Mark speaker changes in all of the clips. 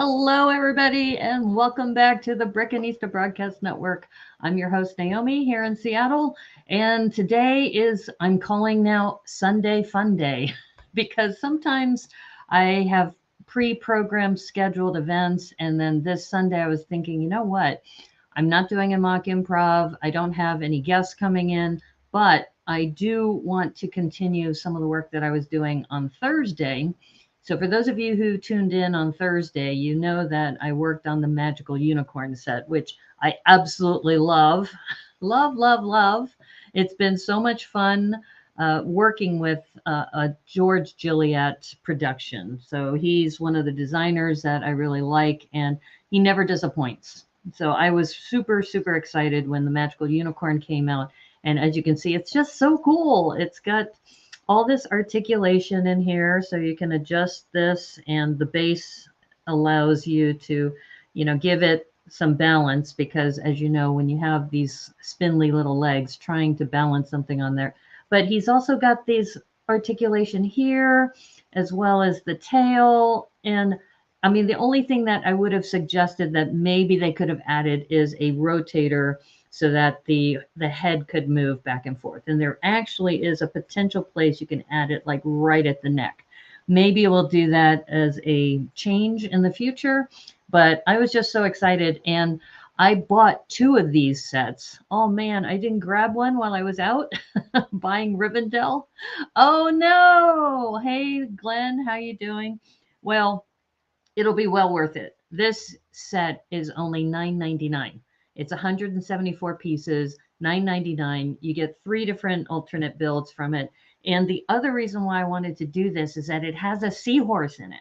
Speaker 1: Hello, everybody, and welcome back to the Brickanista Broadcast Network. I'm your host, Naomi, here in Seattle, and today is, I'm calling now Sunday Fun Day because sometimes I have pre-programmed scheduled events, and then this Sunday I was thinking, you know what? I'm not doing a mock improv. I don't have any guests coming in, but I do want to continue some of the work that I was doing on Thursday. So, for those of you who tuned in on Thursday, you know that I worked on the Magical Unicorn set, which I absolutely love. Love, love, love. It's been so much fun working with a George Gilliatt production. So, he's one of the designers that I really like, and he never disappoints. So, I was super, super excited when the Magical Unicorn came out. And as you can see, it's just so cool. It's got all this articulation in here so you can adjust this, and the base allows you to give it some balance, because as you know, when you have these spindly little legs, trying to balance something on there. But he's also got these articulation here as well as the tail. And I mean, the only thing that I would have suggested that maybe they could have added is a rotator so that the head could move back and forth. And there actually is a potential place you can add it, like right at the neck. Maybe we'll do that as a change in the future, but I was just so excited. And I bought two of these sets. Oh man, I didn't grab one while I was out buying Rivendell. Oh no. Hey Glenn, how you doing? Well, it'll be well worth it. This set is only $9.99. It's 174 pieces, $9.99. You get three different alternate builds from it. And the other reason why I wanted to do this is that it has a seahorse in it.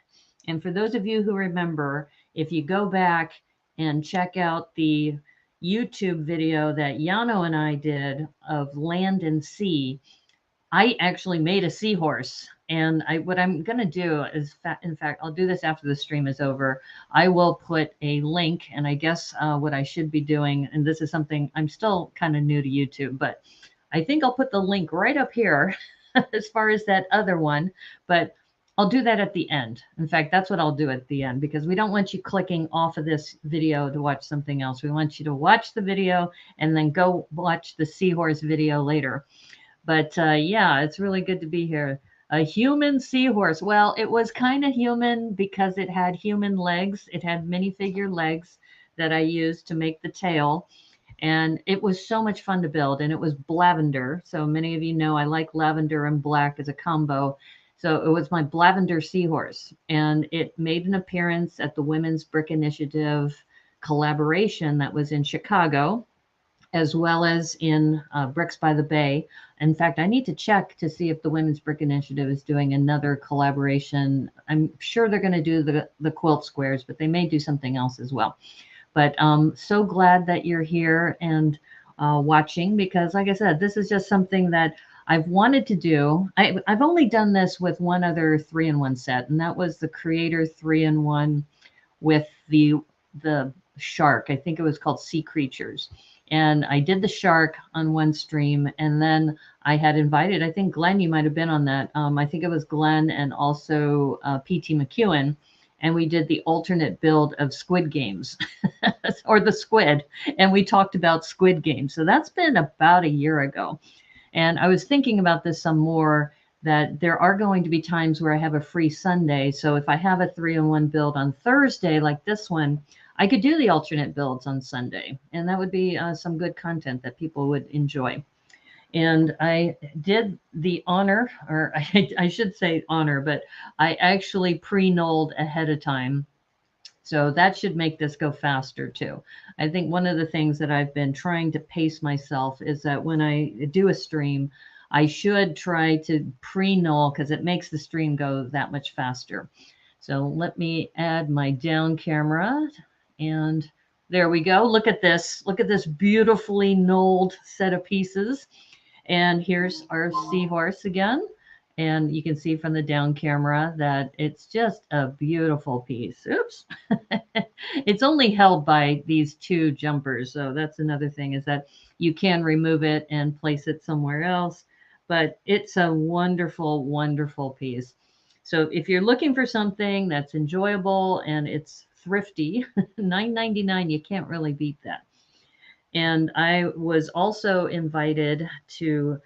Speaker 1: And for those of you who remember, if you go back and check out the YouTube video that Yano and I did of Land and Sea, I actually made a seahorse. And what I'm going to do is, in fact, I'll do this after the stream is over. I will put a link, and I guess what I should be doing, and this is something I'm still kind of new to YouTube, but I think I'll put the link right up here as far as that other one. But I'll do that at the end. In fact, that's what I'll do at the end, because we don't want you clicking off of this video to watch something else. We want you to watch the video and then go watch the seahorse video later. But yeah, it's really good to be here. A human seahorse. Well, it was kind of human because it had human legs. It had minifigure legs that I used to make the tail. And it was so much fun to build. And it was lavender. So many of you know I like lavender and black as a combo. So it was my lavender seahorse. And it made an appearance at the Women's Brick Initiative collaboration that was in Chicago, as well as in Bricks by the Bay. In fact, I need to check to see if the Women's Brick Initiative is doing another collaboration. I'm sure they're going to do the quilt squares, but they may do something else as well. But so glad that you're here and watching, because like I said, this is just something that I've wanted to do. I've only done this with one other 3-in-1 set, and that was the Creator 3-in-1 with the shark. I think it was called Sea Creatures. And I did the shark on one stream, and then I had invited, I think Glenn, you might have been on that. I think it was Glenn and also P.T. McEwen, and we did the alternate build of Squid Games, or the squid, and we talked about Squid Games. So that's been about a year ago. And I was thinking about this some more, that there are going to be times where I have a free Sunday. So if I have a 3-in-1 build on Thursday, like this one, I could do the alternate builds on Sunday, and that would be some good content that people would enjoy. And I did the honor, or I should say honor, but I actually pre-nulled ahead of time. So that should make this go faster too. I think one of the things that I've been trying to pace myself is that when I do a stream, I should try to pre-null, because it makes the stream go that much faster. So let me add my down camera. And there we go. Look at this. Look at this beautifully knolled set of pieces. And here's our seahorse again. And you can see from the down camera that it's just a beautiful piece. Oops. It's only held by these two jumpers. So that's another thing, is that you can remove it and place it somewhere else. But it's a wonderful, wonderful piece. So if you're looking for something that's enjoyable and it's Thrifty, $9.99. You can't really beat that. And I was also invited to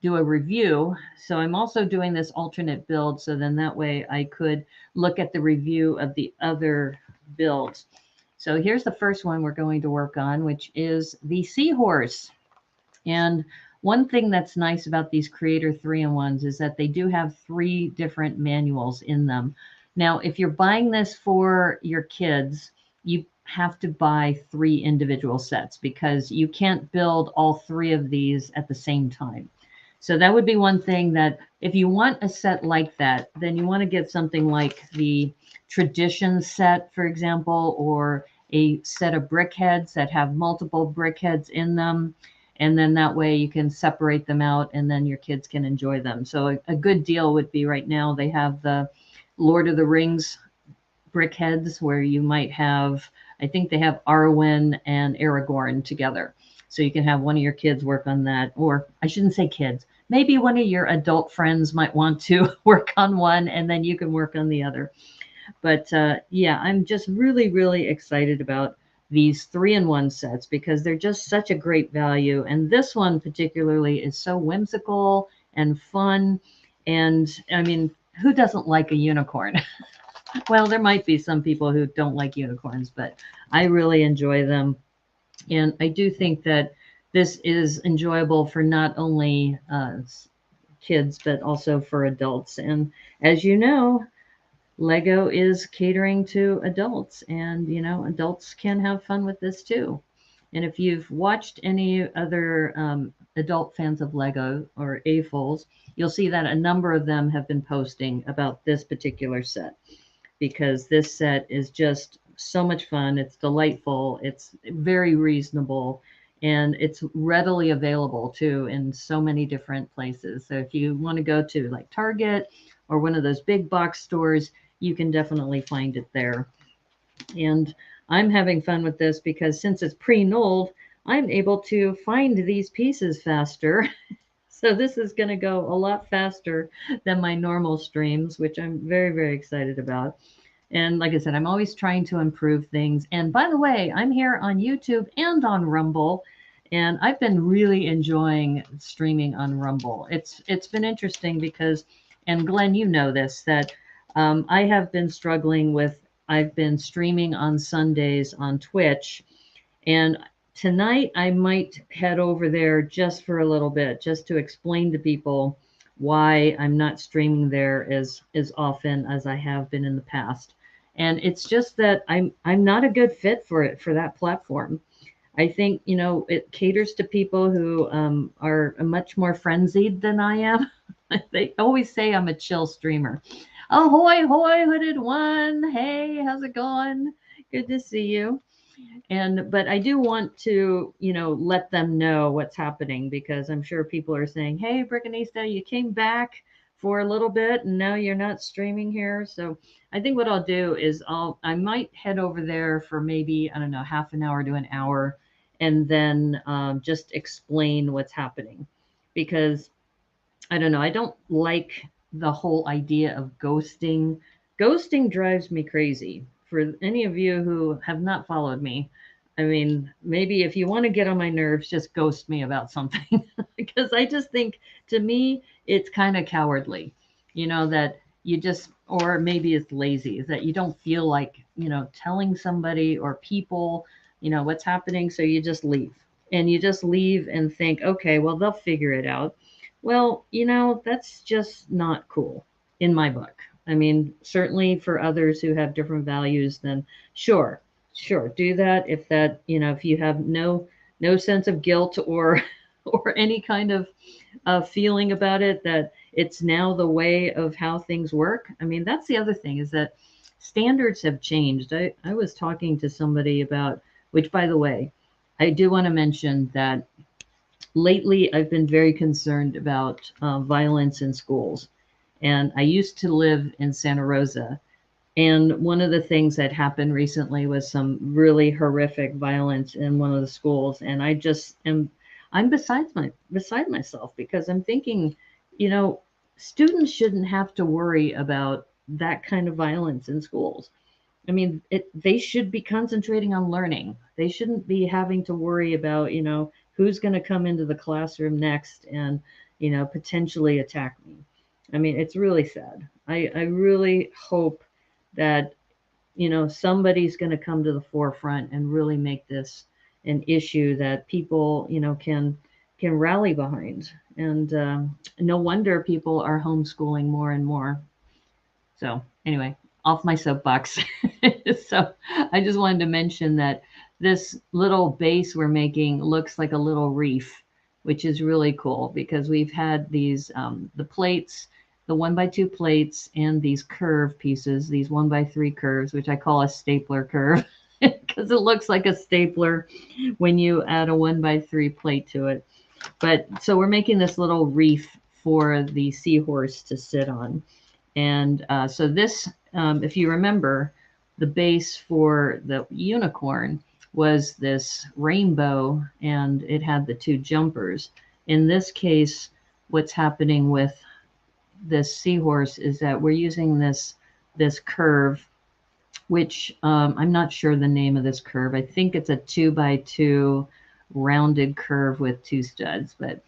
Speaker 1: do a review. So I'm also doing this alternate build. So then that way I could look at the review of the other builds. So here's the first one we're going to work on, which is the seahorse. And one thing that's nice about these Creator 3-in-1s is that they do have 3 different manuals in them. Now, if you're buying this for your kids, you have to buy 3 individual sets because you can't build all 3 of these at the same time. So that would be one thing that if you want a set like that, then you want to get something like the Tradition set, for example, or a set of brick heads that have multiple brick heads in them. And then that way you can separate them out and then your kids can enjoy them. So a good deal would be right now they have the Lord of the Rings brick heads where you might have, I think they have Arwen and Aragorn together. So you can have one of your kids work on that, or I shouldn't say kids, maybe one of your adult friends might want to work on one and then you can work on the other. But yeah, I'm just really, really excited about these 3-in-1 sets because they're just such a great value. And this one particularly is so whimsical and fun. And I mean, who doesn't like a unicorn? Well, there might be some people who don't like unicorns, but I really enjoy them. And I do think that this is enjoyable for not only kids, but also for adults. And as you know, Lego is catering to adults, and adults can have fun with this too. And if you've watched any other adult fans of Lego or AFOLs, you'll see that a number of them have been posting about this particular set because this set is just so much fun. It's delightful. It's very reasonable. And it's readily available too in so many different places. So if you want to go to like Target or one of those big box stores, you can definitely find it there. And I'm having fun with this because since it's pre-nulled, I'm able to find these pieces faster. So this is going to go a lot faster than my normal streams, which I'm very, very excited about. And like I said, I'm always trying to improve things. And by the way, I'm here on YouTube and on Rumble, and I've been really enjoying streaming on Rumble. It's been interesting because, and Glenn, you know this, that I have been struggling with, I've been streaming on Sundays on Twitch, and tonight I might head over there just for a little bit, just to explain to people why I'm not streaming there as often as I have been in the past. And it's just that I'm not a good fit for that platform. I think it caters to people who are much more frenzied than I am. They always say I'm a chill streamer. Ahoy, hoy, hooded one. Hey, how's it going? Good to see you. But I do want to, let them know what's happening because I'm sure people are saying, "Hey, Brickanista, you came back for a little bit and now you're not streaming here." So I think what I'll do is I might head over there for maybe, I don't know, half an hour to an hour, and then just explain what's happening because I don't know, I don't like the whole idea of ghosting. Ghosting drives me crazy. For any of you who have not followed me, I mean, maybe if you want to get on my nerves, just ghost me about something because I just think to me, it's kind of cowardly, that you just, or maybe it's lazy, is that you don't feel like, telling somebody or people, what's happening. So you just leave and you just leave and think, okay, well, they'll figure it out. Well, that's just not cool in my book. I mean, certainly for others who have different values, then sure, do that. If you have no sense of guilt or or any kind of feeling about it, that it's now the way of how things work. I mean, that's the other thing is that standards have changed. I was talking to somebody about, which by the way, I do want to mention that lately I've been very concerned about violence in schools. And I used to live in Santa Rosa. And one of the things that happened recently was some really horrific violence in one of the schools. And I'm beside myself because I'm thinking, students shouldn't have to worry about that kind of violence in schools. I mean, they should be concentrating on learning. They shouldn't be having to worry about, who's going to come into the classroom next and, potentially attack me. I mean, it's really sad. I really hope that, somebody's going to come to the forefront and really make this an issue that people, can rally behind. And no wonder people are homeschooling more and more. So anyway, off my soapbox. So I just wanted to mention that this little base we're making looks like a little reef, which is really cool because we've had these, the plates, the 1x2 plates and these curve pieces, these 1x3 curves, which I call a stapler curve because it looks like a stapler when you add a 1x3 plate to it. But so we're making this little reef for the seahorse to sit on. And so this, if you remember, the base for the unicorn was this rainbow and it had the two jumpers. In this case, what's happening with this seahorse is that we're using this curve, which I'm not sure the name of this curve. I think it's a 2x2 rounded curve with two studs, but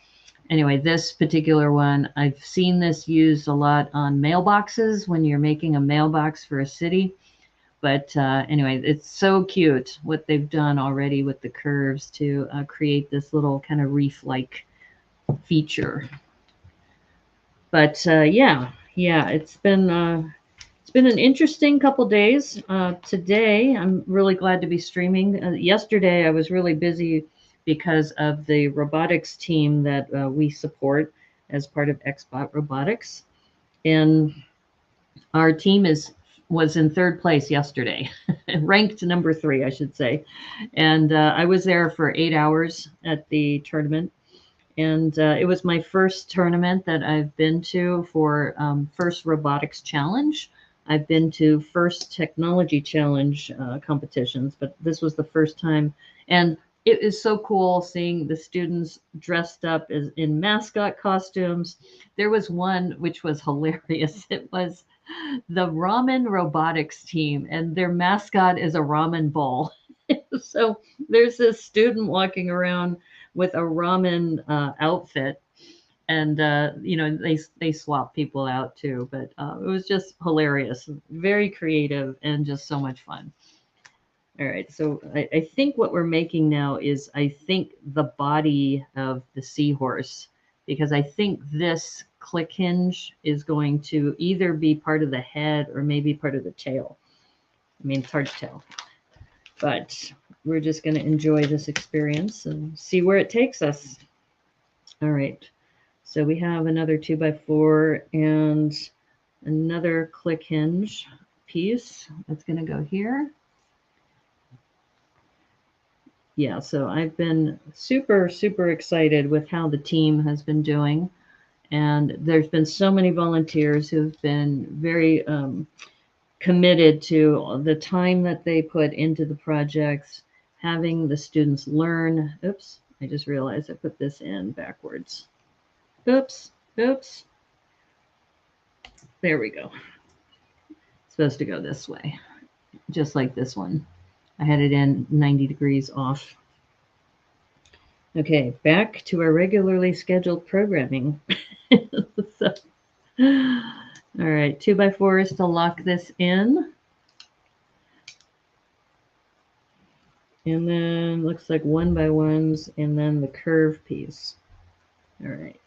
Speaker 1: anyway, this particular one, I've seen this used a lot on mailboxes when you're making a mailbox for a city. But anyway, it's so cute what they've done already with the curves to create this little kind of reef-like feature. But yeah, it's been an interesting couple days. Today, I'm really glad to be streaming. Yesterday, I was really busy because of the robotics team that we support as part of XBot Robotics. And our team was in third place yesterday, ranked number 3, I should say. And I was there for 8 hours at the tournament. And it was my first tournament that I've been to for first robotics challenge. I've been to first technology challenge competitions, but this was the first time. And it is so cool seeing the students dressed up in mascot costumes. There was one which was hilarious. It was the ramen robotics team, and their mascot is a ramen bowl. So there's this student walking around with a ramen outfit, and they swap people out too. But it was just hilarious, very creative, and just so much fun. All right, so I think what we're making now is, I think, the body of the seahorse, because I think this click hinge is going to either be part of the head or maybe part of the tail. I mean, it's hard to tell. But we're just going to enjoy this experience and see where it takes us. All right, so we have another 2x4 and another click hinge piece that's going to go here. Yeah, so I've been super, super excited with how the team has been doing. And there's been so many volunteers who've been very committed to the time that they put into the projects, having the students learn. Oops, I just realized I put this in backwards. Oops. There we go. It's supposed to go this way, just like this one. I had it in 90 degrees off. Okay, back to our regularly scheduled programming. So, all right, 2x4s to lock this in. And then looks like 1x1s and then the curve piece. All right.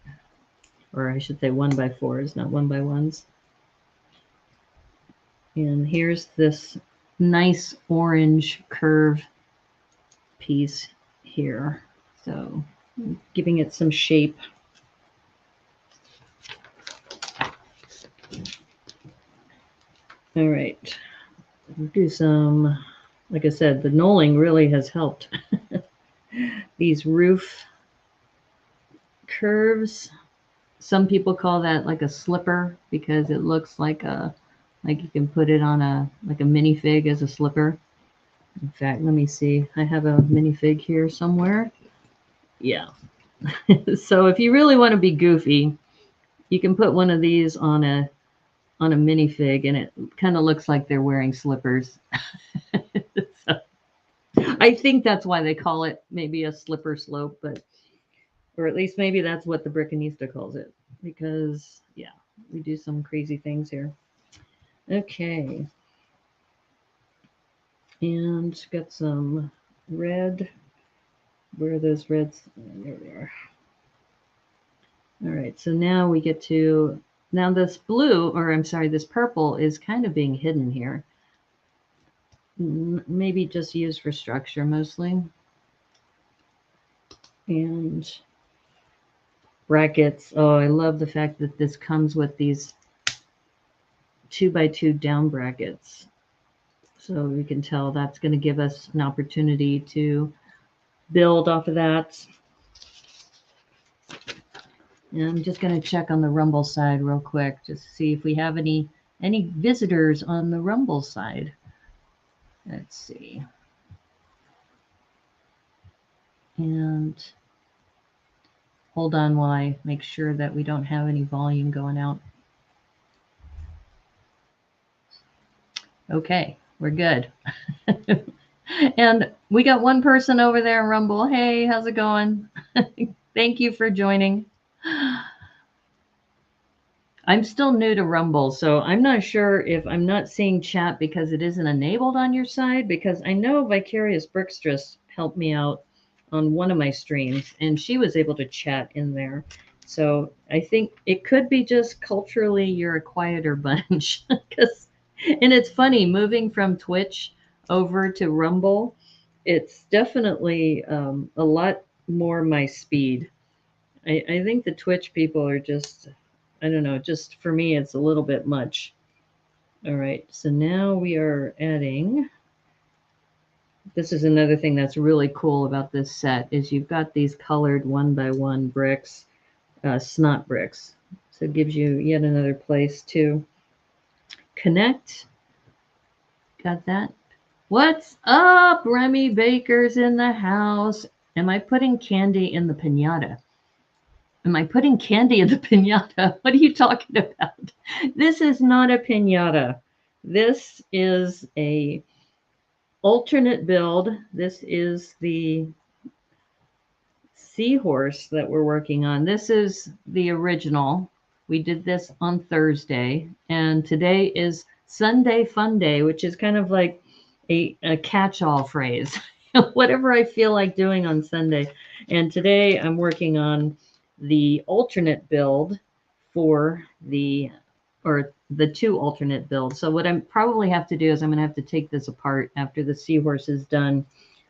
Speaker 1: Or I should say 1x4s, not 1x1s. And here's this nice orange curve piece here. So giving it some shape. All right, do some, like I said, the knolling really has helped. These roof curves, some people call that like a slipper because it looks like you can put it on a minifig as a slipper. In fact, let me see. I have a minifig here somewhere. Yeah. So if you really want to be goofy, you can put one of these on on a minifig, and it kind of looks like they're wearing slippers. So I think that's why they call it maybe a slipper slope, but or at least maybe that's what the Brickanista calls it, because yeah, we do some crazy things here. Okay, and got some red. Where are those reds? There they are. All right, so now we get to, now this blue, or I'm sorry, this purple is kind of being hidden here. Maybe just used for structure mostly. And brackets. Oh, I love the fact that this comes with these 2x2 down brackets. So we can tell that's going to give us an opportunity to build off of that. And I'm just going to check on the Rumble side real quick, just to see if we have any visitors on the Rumble side. Let's see. And hold on while I make sure that we don't have any volume going out. Okay, we're good. And we got one person over there in Rumble. Hey, how's it going? Thank you for joining. I'm still new to Rumble, so I'm not sure if I'm not seeing chat because it isn't enabled on your side, because I know Vicarious Brickstress helped me out on one of my streams, and she was able to chat in there. So I think it could be just culturally you're a quieter bunch. And it's funny, moving from Twitch over to Rumble, it's definitely a lot more my speed. I think the Twitch people are just, I don't know, just for me, it's a little bit much. All right, so now we are adding, this is another thing that's really cool about this set, is you've got these colored 1x1 bricks, snot bricks. So it gives you yet another place to connect. Got that? What's up? Remy Baker's in the house. Am I putting candy in the piñata? Am I putting candy in the piñata? What are you talking about? This is not a piñata. This is a alternate build. This is the seahorse that we're working on. This is the original. We did this on Thursday, and today is Sunday Fun Day, which is kind of like a catch-all phrase. Whatever I feel like doing on Sunday. And today I'm working on the alternate build for the two alternate builds. So what I probably have to do is I'm going to have to take this apart after the seahorse is done.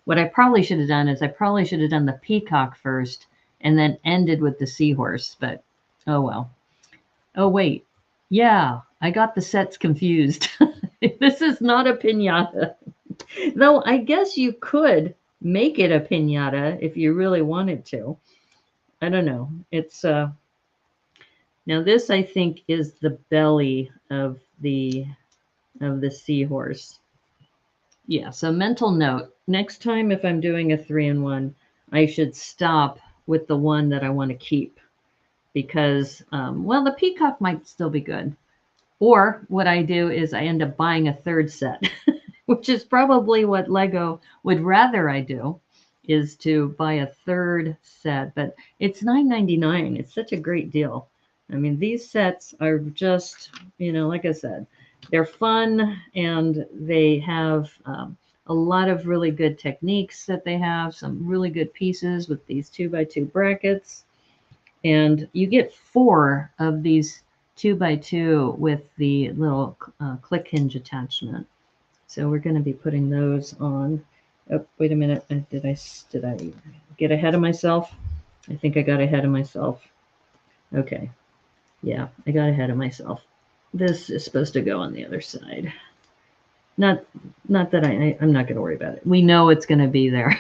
Speaker 1: What I probably should have done is I probably should have done the peacock first and then ended with the seahorse, but oh well. Oh wait, yeah, I got the sets confused. This is not a piñata. Though I guess you could make it a piñata if you really wanted to. I don't know. It's now this I think is the belly of the seahorse. Yeah, so mental note. Next time if I'm doing a 3-in-1, I should stop with the one that I want to keep, because well, the peacock might still be good. Or what I do is I end up buying a third set, which is probably what Lego would rather I do, is to buy a third set. But it's $9.99. It's such a great deal. I mean, these sets are just, you know, like I said, they're fun, and they have a lot of really good techniques that they have, some really good pieces with these 2x2 brackets. And you get 4 of these 2x2 with the little click hinge attachment. So we're going to be putting those on. Oh, wait a minute. Did I get ahead of myself? I think I got ahead of myself. Okay. Yeah, I got ahead of myself. This is supposed to go on the other side. Not that I'm not going to worry about it. We know it's going to be there.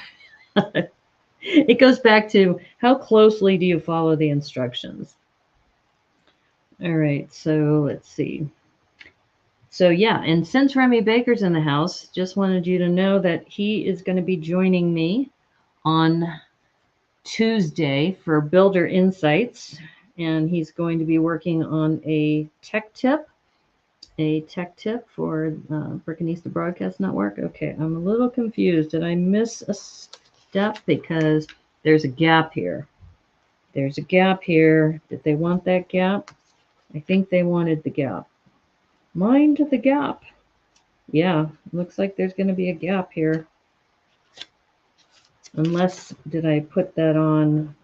Speaker 1: It goes back to how closely do you follow the instructions? All right, so let's see. So yeah, and since Remy Baker's in the house, just wanted you to know that he is going to be joining me on Tuesday for Builder Insights, and he's going to be working on a tech tip a tech tip for Brickanista Broadcast Network. Okay, I'm a little confused. Did I miss a step? Because there's a gap here. There's a gap here. Did they want that gap? I think they wanted the gap. Mind the gap. Yeah, looks like there's going to be a gap here. Unless, did I put that on?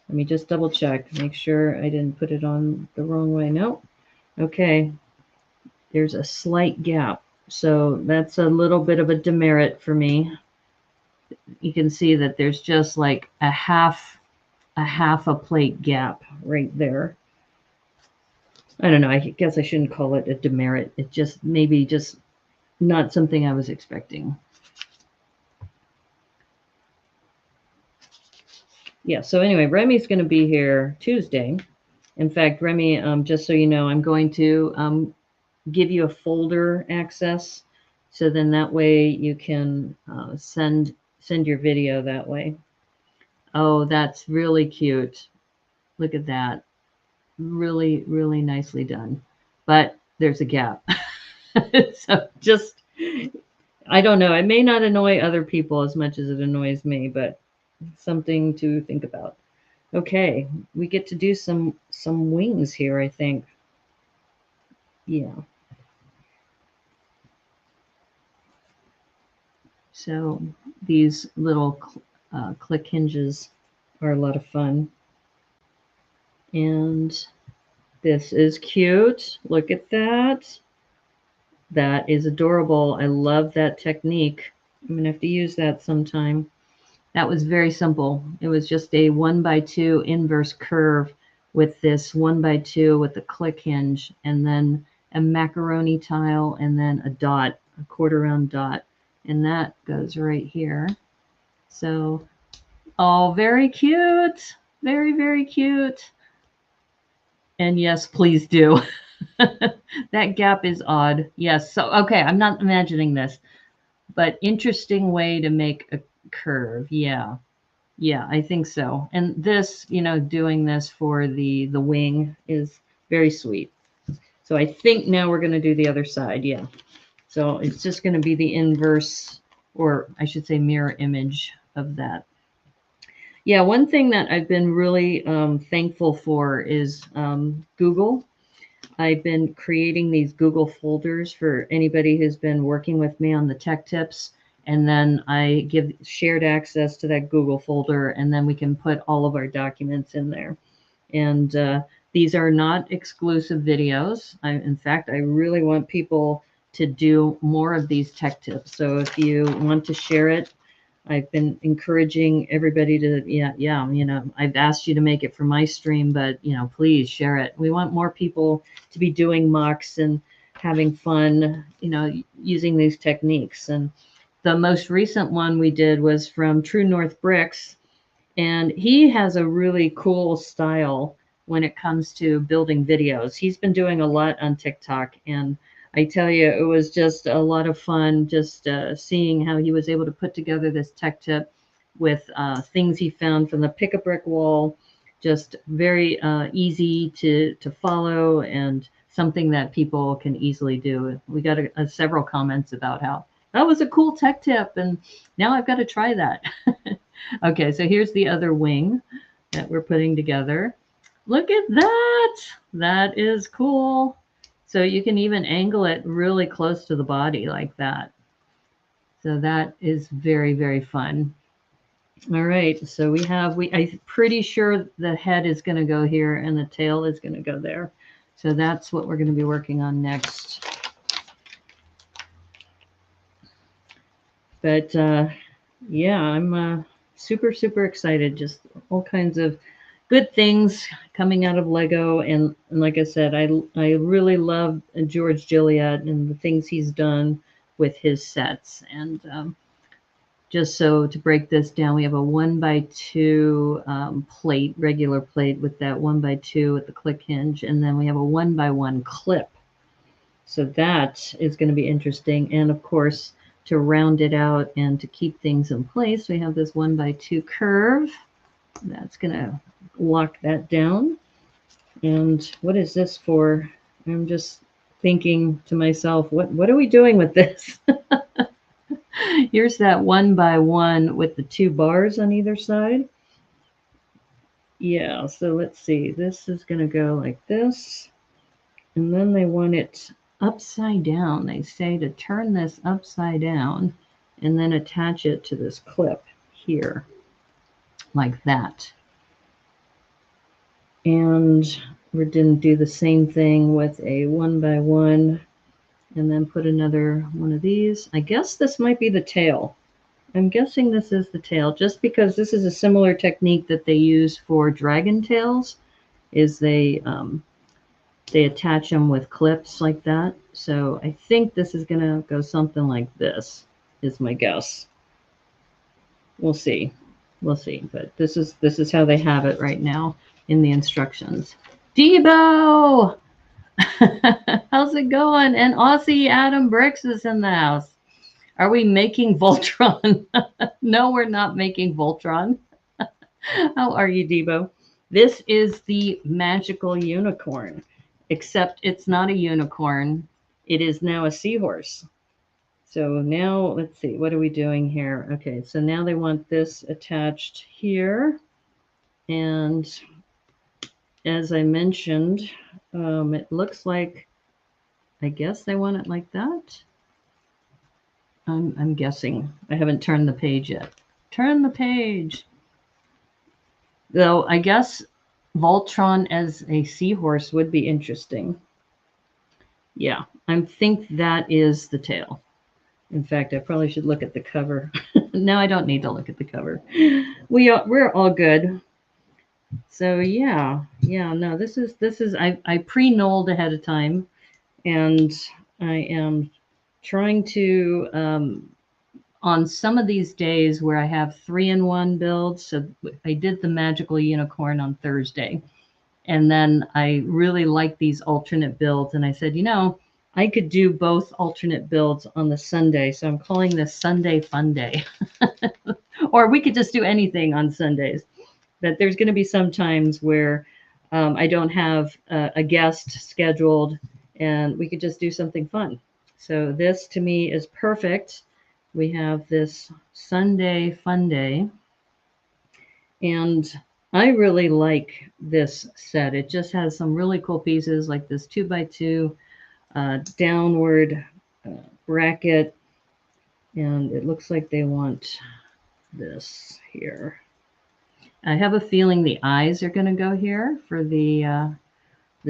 Speaker 1: Let me just double check. Make sure I didn't put it on the wrong way. No. Okay. There's a slight gap. So that's a little bit of a demerit for me. You can see that there's just like a half a plate gap right there. I don't know. I guess I shouldn't call it a demerit. It just maybe just not something I was expecting. Yeah, so anyway, Remy's going to be here Tuesday. In fact, Remy, just so you know, I'm going to give you a folder access. So then that way you can send your video that way. Oh, that's really cute. Look at that. Really, really nicely done. But there's a gap. So just, I don't know. It may not annoy other people as much as it annoys me, but something to think about. Okay, we get to do some wings here, I think. Yeah. So these little click hinges are a lot of fun. And this is cute. Look at that. That is adorable. I love that technique. I'm going to have to use that sometime. That was very simple. It was just a 1x2 inverse curve with this 1x2 with a click hinge, and then a macaroni tile, and then a dot, a quarter round dot. And that goes right here. So, oh, very cute. Very, very cute. And yes, please do. That gap is odd. Yes. So, okay, I'm not imagining this, but interesting way to make a curve. Yeah. Yeah, I think so. And this, doing this for the wing is very sweet. So I think now we're going to do the other side. Yeah. So it's just going to be the inverse, or I should say mirror image of that. Yeah, one thing that I've been really thankful for is Google. I've been creating these Google folders for anybody who's been working with me on the tech tips. And then I give shared access to that Google folder, and then we can put all of our documents in there. And these are not exclusive videos. In fact, I really want people to do more of these tech tips. So if you want to share it, I've been encouraging everybody to, I've asked you to make it for my stream, but, please share it. We want more people to be doing mocks and having fun, using these techniques. And the most recent one we did was from True North Bricks, and he has a really cool style when it comes to building videos. He's been doing a lot on TikTok, and I tell you, it was just a lot of fun just seeing how he was able to put together this tech tip with things he found from the Pick a Brick wall. Just very easy to follow, and something that people can easily do. We got several comments about how that was a cool tech tip, and now I've got to try that. Okay, so here's the other wing that we're putting together. Look at that. That is cool. So you can even angle it really close to the body like that. So that is very, very fun. All right, so I'm pretty sure the head is going to go here and the tail is going to go there. So that's what we're going to be working on next. But yeah, I'm super, super excited. Just all kinds of good things coming out of Lego. And like I said, I really love George Gilliatt and the things he's done with his sets. And just so to break this down, we have a 1x2 plate, regular plate with that 1x2 with the click hinge. And then we have a 1x1 clip. So that is going to be interesting. And of course, to round it out and to keep things in place, we have this 1x2 curve. That's going to lock that down. And what is this for? I'm just thinking to myself, what are we doing with this? Here's that 1x1 with the 2 bars on either side. Yeah, so let's see. This is going to go like this. And then they want it upside down. They say to turn this upside down and then attach it to this clip here, like that. And we're going to do the same thing with a 1x1 and then put another one of these. I guess this might be the tail. I'm guessing this is the tail, just because this is a similar technique that they use for dragon tails, is they attach them with clips like that. So I think this is gonna go something like this, is my guess. We'll see. We'll see. But this is how they have it right now in the instructions. Debo! How's it going? And Aussie Adam Bricks is in the house. Are we making Voltron? No, we're not making Voltron. How are you, Debo? This is the magical unicorn, except it's not a unicorn. It is now a seahorse. So now, let's see, what are we doing here? Okay, so now they want this attached here. And as I mentioned, it looks like, I guess they want it like that. I'm guessing. I haven't turned the page yet. Turn the page. Though I guess Voltron as a seahorse would be interesting. Yeah, I think that is the tail. In fact, I probably should look at the cover. No, I don't need to look at the cover. We're all good. So yeah, no, this is I pre-knolled ahead of time, and I am trying to on some of these days where I have 3-in-1 builds. So I did the magical unicorn on Thursday, and then I really like these alternate builds, and I said, I could do both alternate builds on the Sunday. So I'm calling this Sunday Fun Day. Or we could just do anything on Sundays. But there's going to be some times where I don't have a guest scheduled, and we could just do something fun. So this to me is perfect. We have this Sunday Fun Day, and I really like this set. It just has some really cool pieces like this 2x2 downward bracket, and it looks like they want this here. I have a feeling the eyes are going to go here for the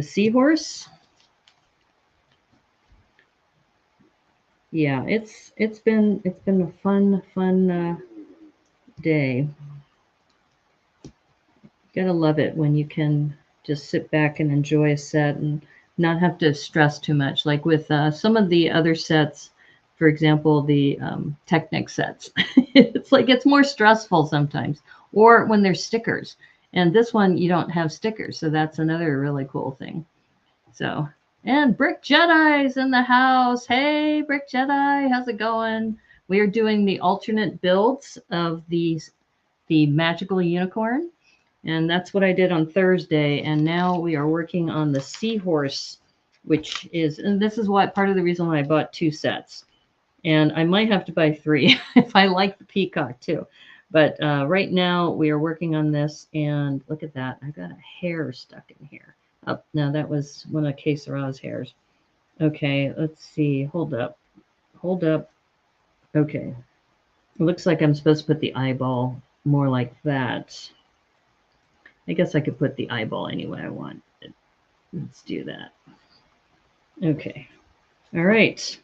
Speaker 1: seahorse. Yeah, it's been a fun day. Gotta love it when you can just sit back and enjoy a set and not have to stress too much. Like with some of the other sets, for example, the Technic sets, it's like it's more stressful sometimes. Or when there's stickers. And this one, you don't have stickers. So that's another really cool thing. So, and Brick Jedi's in the house. Hey, Brick Jedi, how's it going? We are doing the alternate builds of the magical unicorn. And that's what I did on Thursday. And now we are working on the seahorse, which is, and this is what part of the reason why I bought 2 sets. And I might have to buy 3 if I like the peacock too. But right now we are working on this, and look at that. I got a hair stuck in here. Oh, no, that was one of Que Sera's hairs. Okay, let's see. Hold up. Okay. It looks like I'm supposed to put the eyeball more like that. I guess I could put the eyeball any way I want. Let's do that. Okay. All right.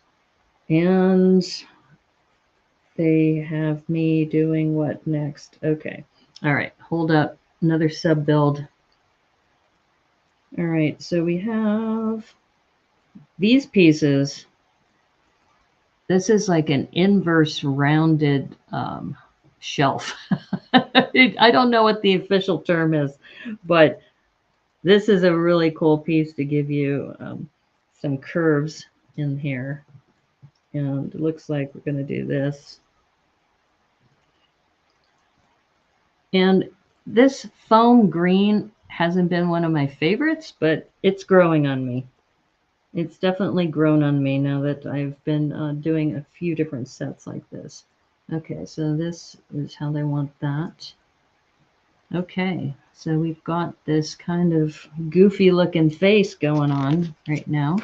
Speaker 1: And they have me doing what next? Okay. All right. Hold up. Another sub build. All right. So we have these pieces. This is like an inverse rounded shelf. I don't know what the official term is, but this is a really cool piece to give you some curves in here. And it looks like we're going to do this. And this foam green hasn't been one of my favorites, but it's growing on me. It's definitely grown on me now that I've been doing a few different sets like this. Okay, so this is how they want that. Okay, so we've got this kind of goofy looking face going on right now.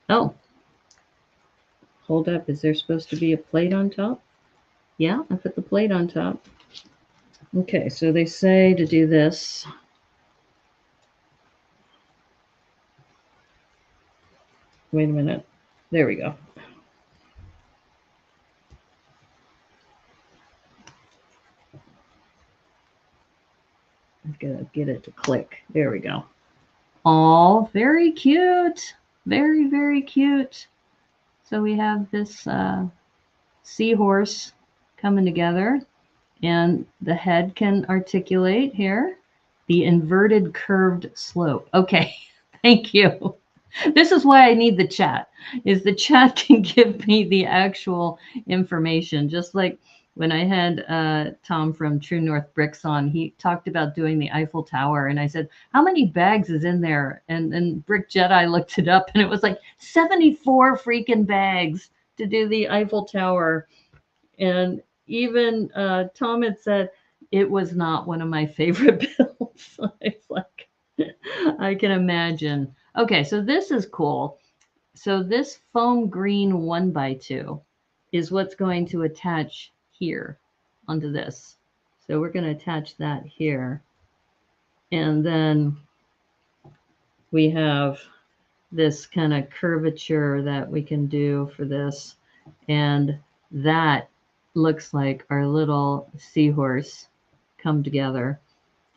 Speaker 1: Oh, hold up. Is there supposed to be a plate on top? Yeah, I put the plate on top. Okay, so they say to do this. Wait a minute. There we go. I've got to get it to click. There we go. Oh, very cute. Very, very cute. So we have this seahorse coming together, and the head can articulate here. The inverted curved slope. Okay, thank you. This is why I need the chat, is the chat can give me the actual information. Just like when I had Tom from True North Bricks on, he talked about doing the Eiffel Tower. And I said, how many bags is in there? And Brick Jedi looked it up, and it was like 74 freaking bags to do the Eiffel Tower. And even Tom had said it was not one of my favorite builds. It's like, I can imagine. Okay, so this is cool. So this foam green 1x2 is what's going to attach here onto this. So we're going to attach that here. And then we have this kind of curvature that we can do for this. And that looks like our little seahorse come together.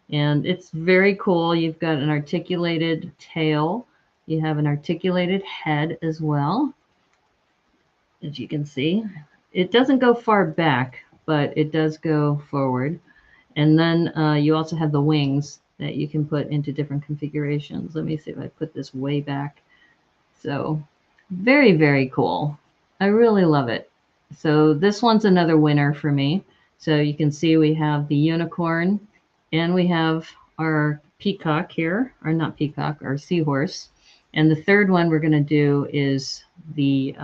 Speaker 1: And it's very cool. You've got an articulated tail. You have an articulated head as well. As you can see, it doesn't go far back, but it does go forward. And then you also have the wings that you can put into different configurations. Let me see if I put this way back. So very, very cool. I really love it. So this one's another winner for me. So you can see we have the unicorn and we have our peacock here, or not peacock, our seahorse. And the third one we're going to do is the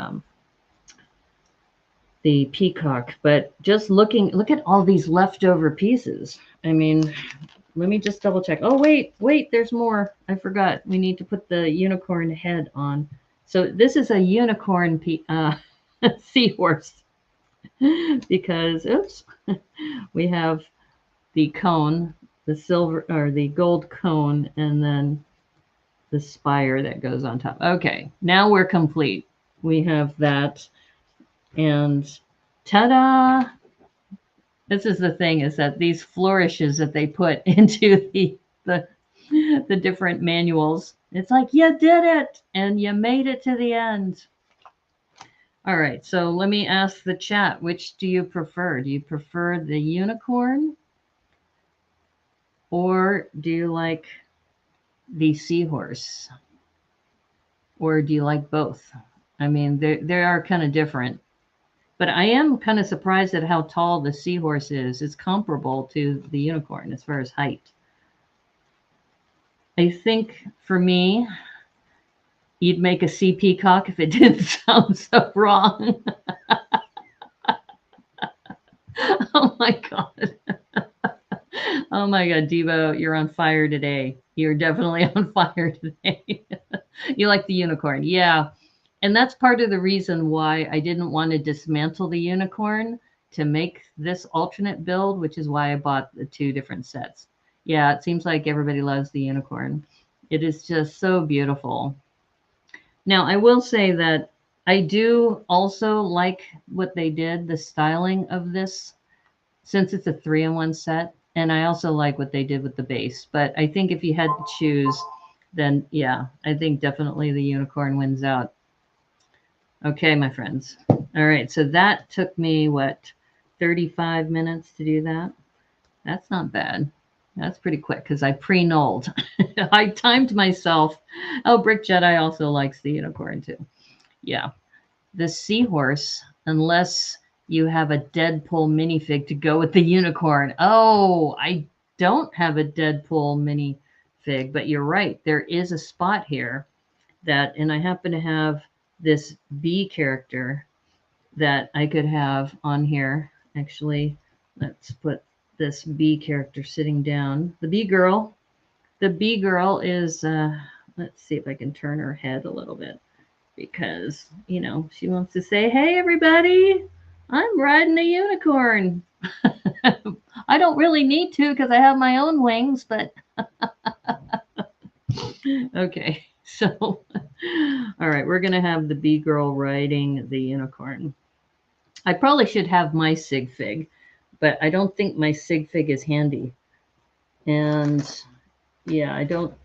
Speaker 1: peacock. But just look at all these leftover pieces. I mean, let me just double check. Oh, wait, there's more. I forgot. We need to put the unicorn head on. So this is a unicorn seahorse because, oops, we have the cone, the silver or the gold cone, and then the spire that goes on top. Okay, now we're complete. We have that, and ta-da! This is the thing, is that these flourishes that they put into the different manuals, it's like, you did it, and you made it to the end. All right, so let me ask the chat, which do you prefer? Do you prefer the unicorn? Or do you like the seahorse? Or do you like both? I mean, they are kind of different. But I am kind of surprised at how tall the seahorse is. It's comparable to the unicorn as far as height. I think for me, you'd make a sea peacock if it didn't sound so wrong. Oh my God. Oh my God, Devo, you're on fire today. You're definitely on fire today. You like the unicorn. Yeah. And that's part of the reason why I didn't want to dismantle the unicorn to make this alternate build, which is why I bought the two different sets. Yeah, it seems like everybody loves the unicorn. It is just so beautiful. Now, I will say that I do also like what they did, the styling of this, since it's a 3-in-1 set. And I also like what they did with the base. But I think if you had to choose, then yeah, I think definitely the unicorn wins out. Okay, my friends. All right, so that took me, what, 35 minutes to do that? That's not bad. That's pretty quick because I pre-nulled. I timed myself. Oh, Brick Jedi also likes the unicorn too. Yeah. The seahorse, unless you have a Deadpool minifig to go with the unicorn. Oh, I don't have a Deadpool minifig fig, but you're right. There is a spot here that, and I happen to have this bee character that I could have on here. Actually, let's put this bee character sitting down. The bee girl. The bee girl is, let's see if I can turn her head a little bit because, you know, she wants to say, hey, everybody, I'm riding a unicorn. I don't really need to because I have my own wings, but okay. So, all right, we're going to have the bee girl riding the unicorn. I probably should have my sig fig, but I don't think my sig fig is handy. And yeah, I don't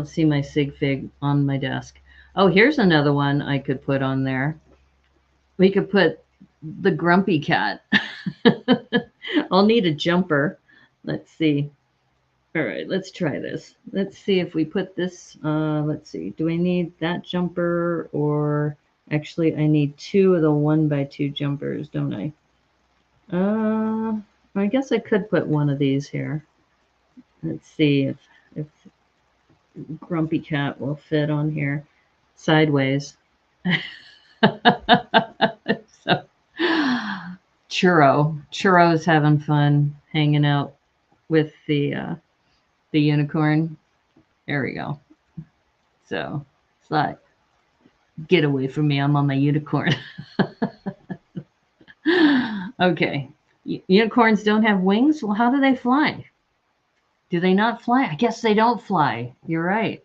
Speaker 1: see my sig fig on my desk. Oh, here's another one I could put on there. We could put the grumpy cat. I'll need a jumper. Let's see. All right, let's try this. Let's see if we put this, let's see. Do I need that jumper or actually I need 2 of the 1x2 jumpers, don't I? I guess I could put one of these here. Let's see if Grumpy Cat will fit on here sideways. So, Churro's having fun hanging out with the unicorn. There we go. So it's like, get away from me! I'm on my unicorn. Okay, unicorns don't have wings. Well, how do they fly? Do they not fly? I guess they don't fly. You're right.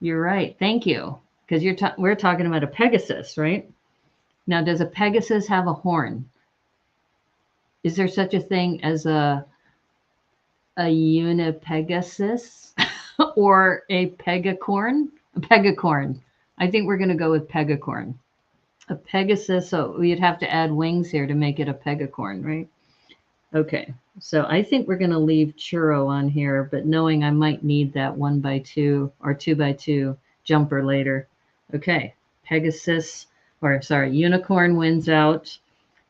Speaker 1: You're right. Thank you. Because we're talking about a Pegasus, right? Now, does a Pegasus have a horn? Is there such a thing as a unipegasus or a pegacorn? A pegacorn. I think we're going to go with pegacorn. A Pegasus, so we'd have to add wings here to make it a pegacorn, right? Okay, so I think we're going to leave Churro on here, but knowing I might need that 1x2 or 2x2 jumper later. Okay, Pegasus, or sorry, unicorn wins out,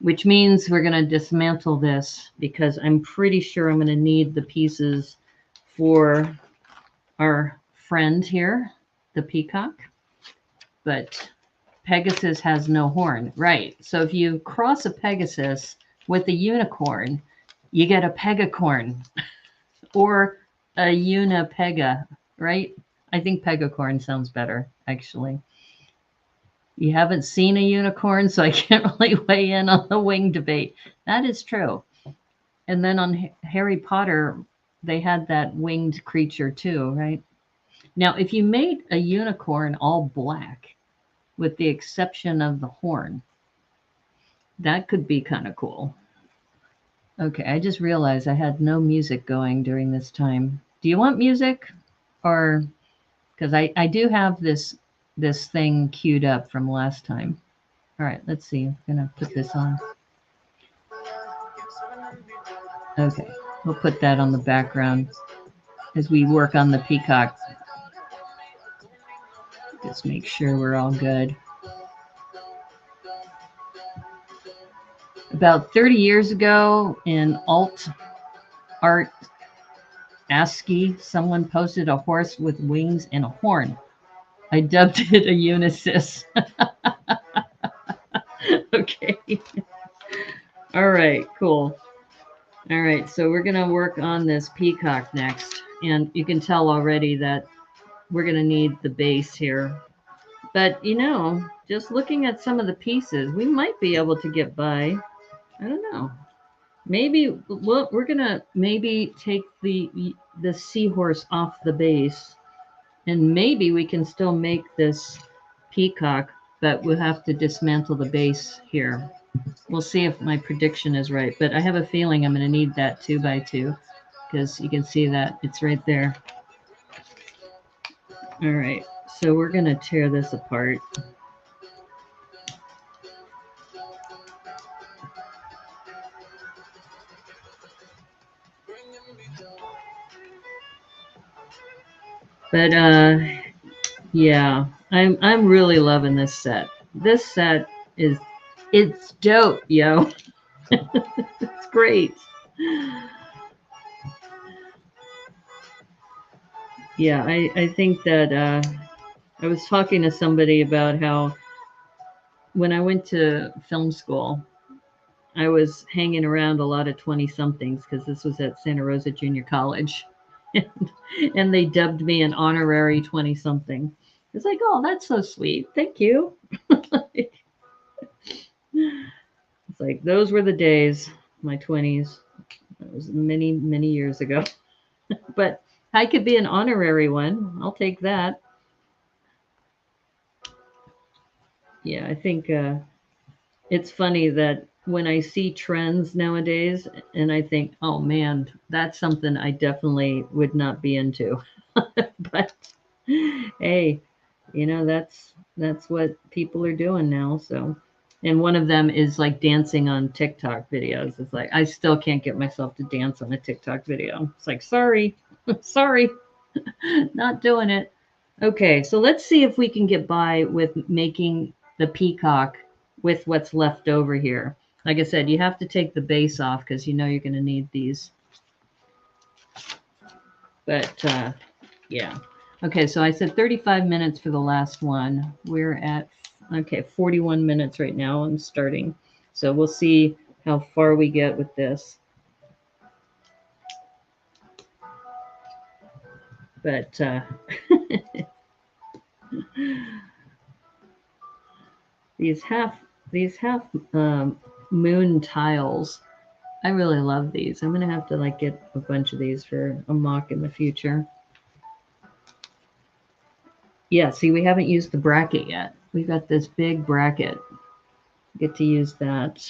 Speaker 1: which means we're going to dismantle this because I'm pretty sure I'm going to need the pieces for our friend here, the peacock. But Pegasus has no horn, right? So if you cross a Pegasus with a unicorn, you get a pegacorn or a unipega, right? I think pegacorn sounds better, actually. You haven't seen a unicorn, so I can't really weigh in on the wing debate. That is true. And then on Harry Potter, they had that winged creature too, right? Now, if you made a unicorn all black, with the exception of the horn, that could be kind of cool. Okay, I just realized I had no music going during this time. Do you want music? Or because I do have this thing queued up from last time. All right, let's see. I'm gonna put this on. Okay, we'll put that on the background as we work on the peacock. Just make sure we're all good. About 30 years ago in alt art ASCII, someone posted a horse with wings and a horn. I dubbed it a unicis. Okay. All right, cool. All right, so we're going to work on this peacock next. And you can tell already that we're going to need the base here. But, you know, just looking at some of the pieces, we might be able to get by. I don't know. Maybe we're going to maybe take the seahorse off the base. And maybe we can still make this peacock, but we'll have to dismantle the base here. We'll see if my prediction is right, but I have a feeling I'm going to need that 2x2 because you can see that it's right there. All right, so we're going to tear this apart. But yeah, I'm really loving this set. This set it's dope, yo. It's great. Yeah, I think that I was talking to somebody about how when I went to film school, I was hanging around a lot of 20 somethings because this was at Santa Rosa Junior College. And, and they dubbed me an honorary 20 something. It's like, oh, that's so sweet. Thank you. It's like those were the days, my 20s. That was many, many years ago. But I could be an honorary one. I'll take that. Yeah, I think it's funny that when I see trends nowadays and I think, oh man, that's something I definitely would not be into. But hey, that's what people are doing now. So, and one of them is like dancing on TikTok videos. It's like I still can't get myself to dance on a TikTok video. It's like, sorry, sorry, not doing it. Okay, so let's see if we can get by with making the peacock with what's left over here. Like I said, you have to take the base off because you know you're going to need these. But yeah. Okay, so I said 35 minutes for the last one. We're at, okay, 41 minutes right now. I'm starting. So we'll see how far we get with this. But these half moon tiles, I really love these. I'm gonna have to like get a bunch of these for a mock in the future. Yeah, see, we haven't used the bracket yet. We've got this big bracket. Get to use that.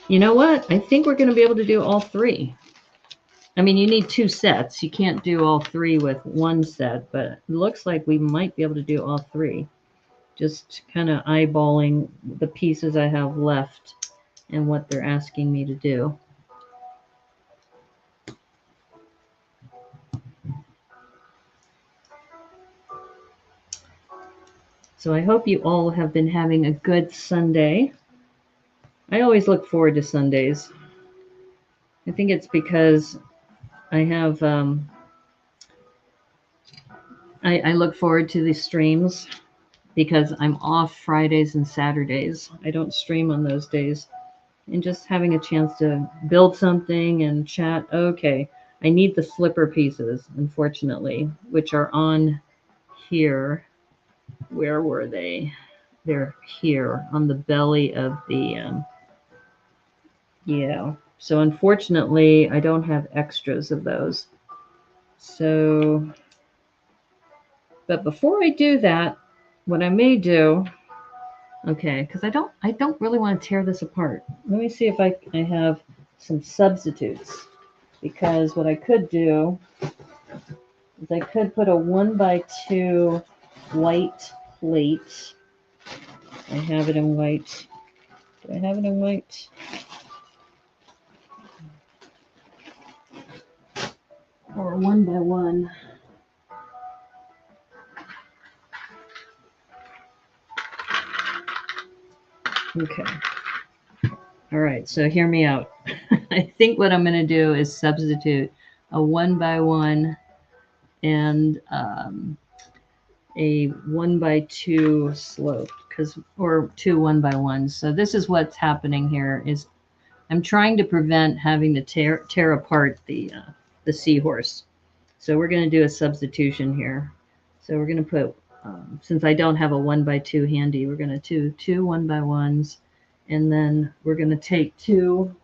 Speaker 1: You know what? I think we're going to be able to do all three. I mean, you need two sets. You can't do all three with one set, but it looks like we might be able to do all three. Just kind of eyeballing the pieces I have left and what they're asking me to do. So I hope you all have been having a good Sunday. I always look forward to Sundays. I think it's because I have I look forward to the streams because I'm off Fridays and Saturdays. I don't stream on those days. And just having a chance to build something and chat. Okay, I need the slipper pieces, unfortunately, which are on here. Where were they? They're here on the belly of the, yeah. So unfortunately, I don't have extras of those. So, but before I do that, what I may do, okay, because I don't really want to tear this apart. Let me see if I have some substitutes. Because what I could do is I could put a 1x2 white plate. I have it in white. Do I have it in white? Or 1x1. Okay. All right, so hear me out. I think what I'm going to do is substitute a 1x1 and a 1x2 slope, or two 1x1s. So this is what's happening here is I'm trying to prevent having to tear apart the seahorse. So we're going to do a substitution here. So we're going to put, since I don't have a 1x2 handy, we're going to do two 1x1s, and then we're going to take two,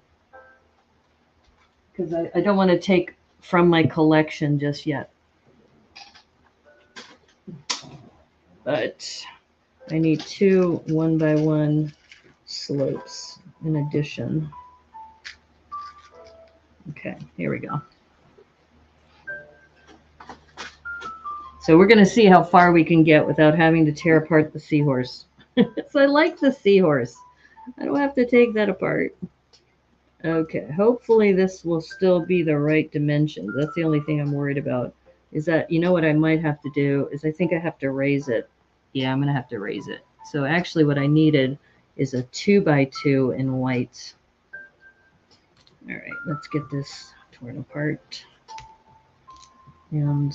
Speaker 1: because I don't want to take from my collection just yet. But I need two 1x1 slopes in addition. Okay, here we go. So we're going to see how far we can get without having to tear apart the seahorse. So I like the seahorse. I don't have to take that apart. Okay, hopefully this will still be the right dimensions. That's the only thing I'm worried about. Is that, you know what I might have to do is I think I have to raise it. Yeah, I'm going to have to raise it. So actually what I needed is a 2x2 in white. All right, let's get this torn apart. And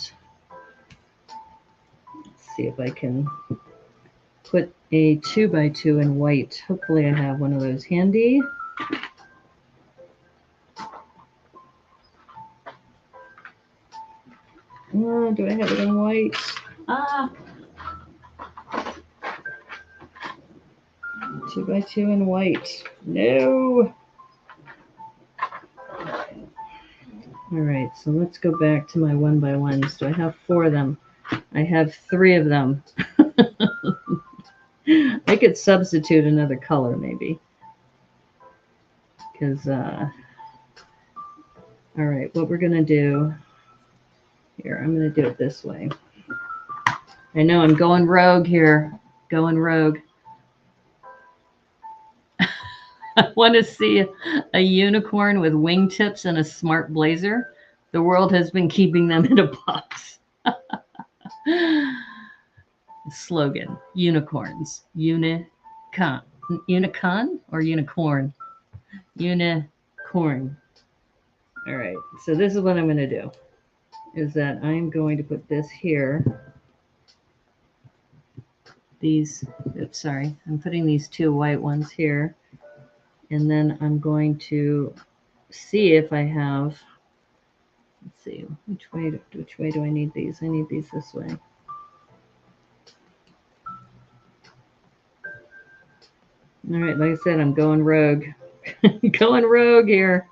Speaker 1: let's see if I can put a 2x2 in white. Hopefully I have one of those handy. Do I have it in white? 2x2 in white. No. All right, so let's go back to my 1x1s. Do I have 4 of them? I have 3 of them. I could substitute another color maybe. Because, all right, what we're going to do here, I'm going to do it this way. I know I'm going rogue here. Going rogue. I want to see a unicorn with wingtips and a smart blazer. The world has been keeping them in a box. Slogan, unicorns. Unicorn or unicorn? Unicorn. All right, so this is what I'm going to do. Is that I'm going to put this here. I'm putting these 2 white ones here. And then I'm going to see if I have, let's see, which way do I need these? I need these this way. All right, like I said, I'm going rogue. Going rogue here.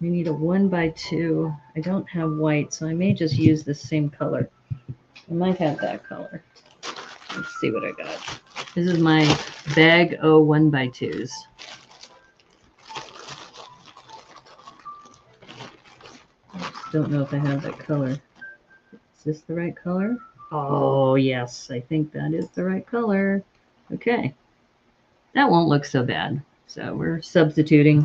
Speaker 1: We need a 1x2. I don't have white, so I may just use the same color. I might have that color. Let's see what I got. This is my bag o 1x2s. I just don't know if I have that color. Is this the right color? Oh, yes. I think that is the right color. Okay. That won't look so bad. So we're substituting.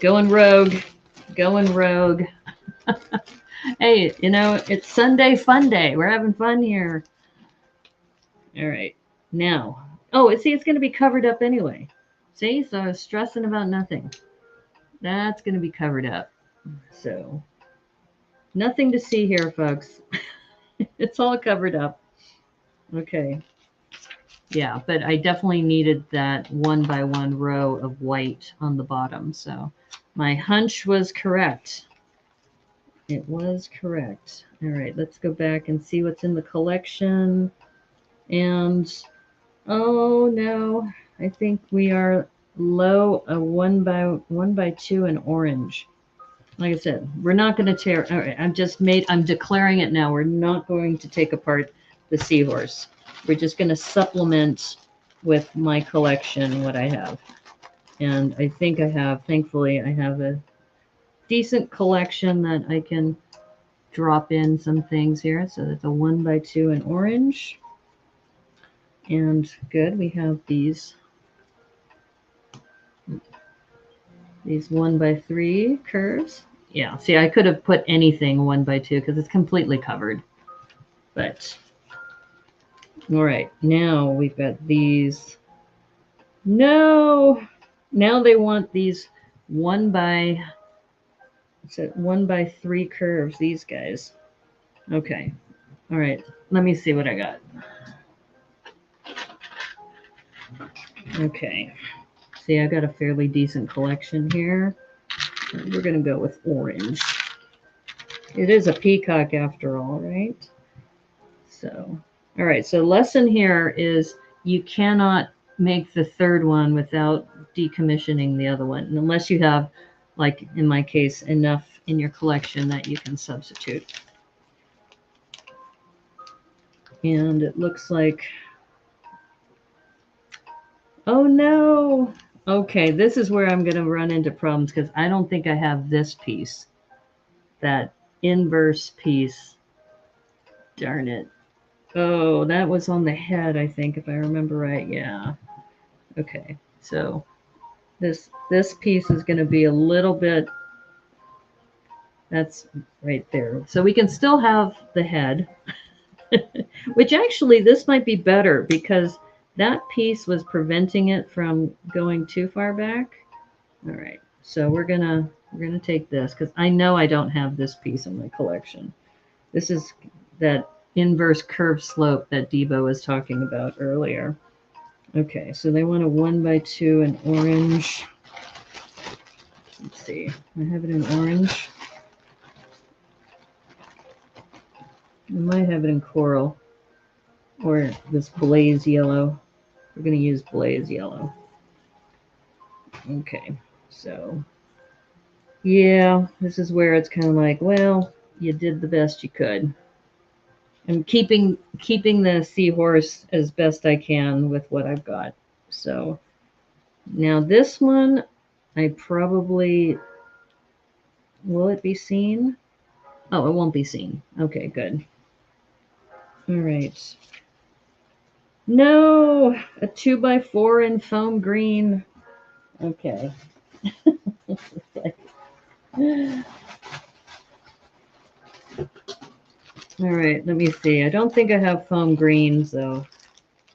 Speaker 1: Going rogue. Going rogue. Hey, you know, it's Sunday fun day. We're having fun here. All right. Now, see, it's going to be covered up anyway. See, so I was stressing about nothing. That's going to be covered up. So, nothing to see here, folks. It's all covered up. Okay. Yeah, but I definitely needed that 1x1 row of white on the bottom. So, my hunch was correct. It was correct. All right, let's go back and see what's in the collection. And oh no, I think we are low a 1x2 in orange. Like I said, we're not going to tear. All right, I'm declaring it now. We're not going to take apart the seahorse. We're just going to supplement with my collection what I have. And I think thankfully, I have a decent collection that I can drop in some things here. So that's a 1x2 in orange. And good, we have these 1x3 curves. Yeah, see, I could have put anything 1x2 because it's completely covered. But, all right, now we've got these. No, now they want these 1x3 curves, these guys. Okay, all right, let me see what I got. Okay, see, I got a fairly decent collection here. We're going to go with orange. It is a peacock after all, right? So, all right, so lesson here is you cannot make the third one without decommissioning the other one, unless you have, like in my case, enough in your collection that you can substitute. And it looks like, oh no. Okay, this is where I'm going to run into problems because I don't think I have this piece, that inverse piece. Darn it. Oh, that was on the head, I think, if I remember right. Yeah. Okay, so this piece is going to be a little bit, that's right there. So we can still have the head, which actually this might be better because that piece was preventing it from going too far back. All right, so we're gonna take this because I know I don't have this piece in my collection. This is that inverse curve slope that Debo was talking about earlier. Okay, so they want a 1x2 in orange. Let's see, I have it in orange. I might have it in coral or this blaze yellow. We're going to use blaze yellow. Okay, so yeah, this is where it's kind of like, well, you did the best you could. I'm keeping the seahorse as best I can with what I've got. So now this one, I probably, will it be seen? Oh, it won't be seen. Okay, good. All right. No, a 2x4 in foam green. Okay. All right, let me see. I don't think I have foam green, so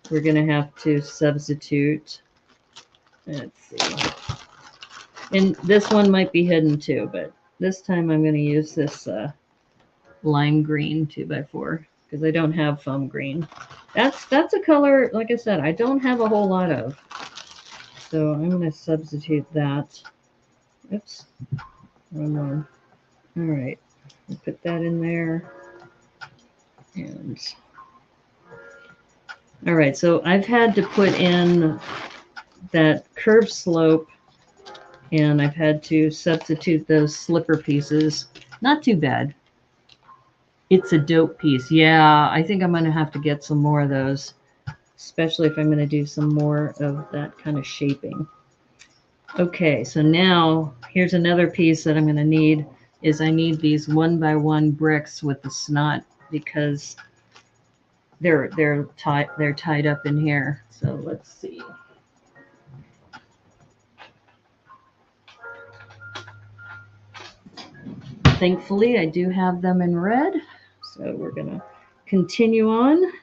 Speaker 1: we're going to have to substitute. Let's see. And this one might be hidden too, but this time I'm going to use this lime green 2x4 because I don't have foam green. That's a color, like I said, I don't have a whole lot of. So I'm going to substitute that. Oops, wrong one. All right, I'll put that in there. And all right, so I've had to put in that curve slope, and I've had to substitute those slipper pieces. Not too bad. It's a dope piece. Yeah, I think I'm going to have to get some more of those, especially if I'm going to do some more of that kind of shaping. Okay, so now here's another piece that I'm going to need is I need these 1x1 bricks with the snot because they're tied up in here. So let's see. Thankfully, I do have them in red. So we're going to continue on.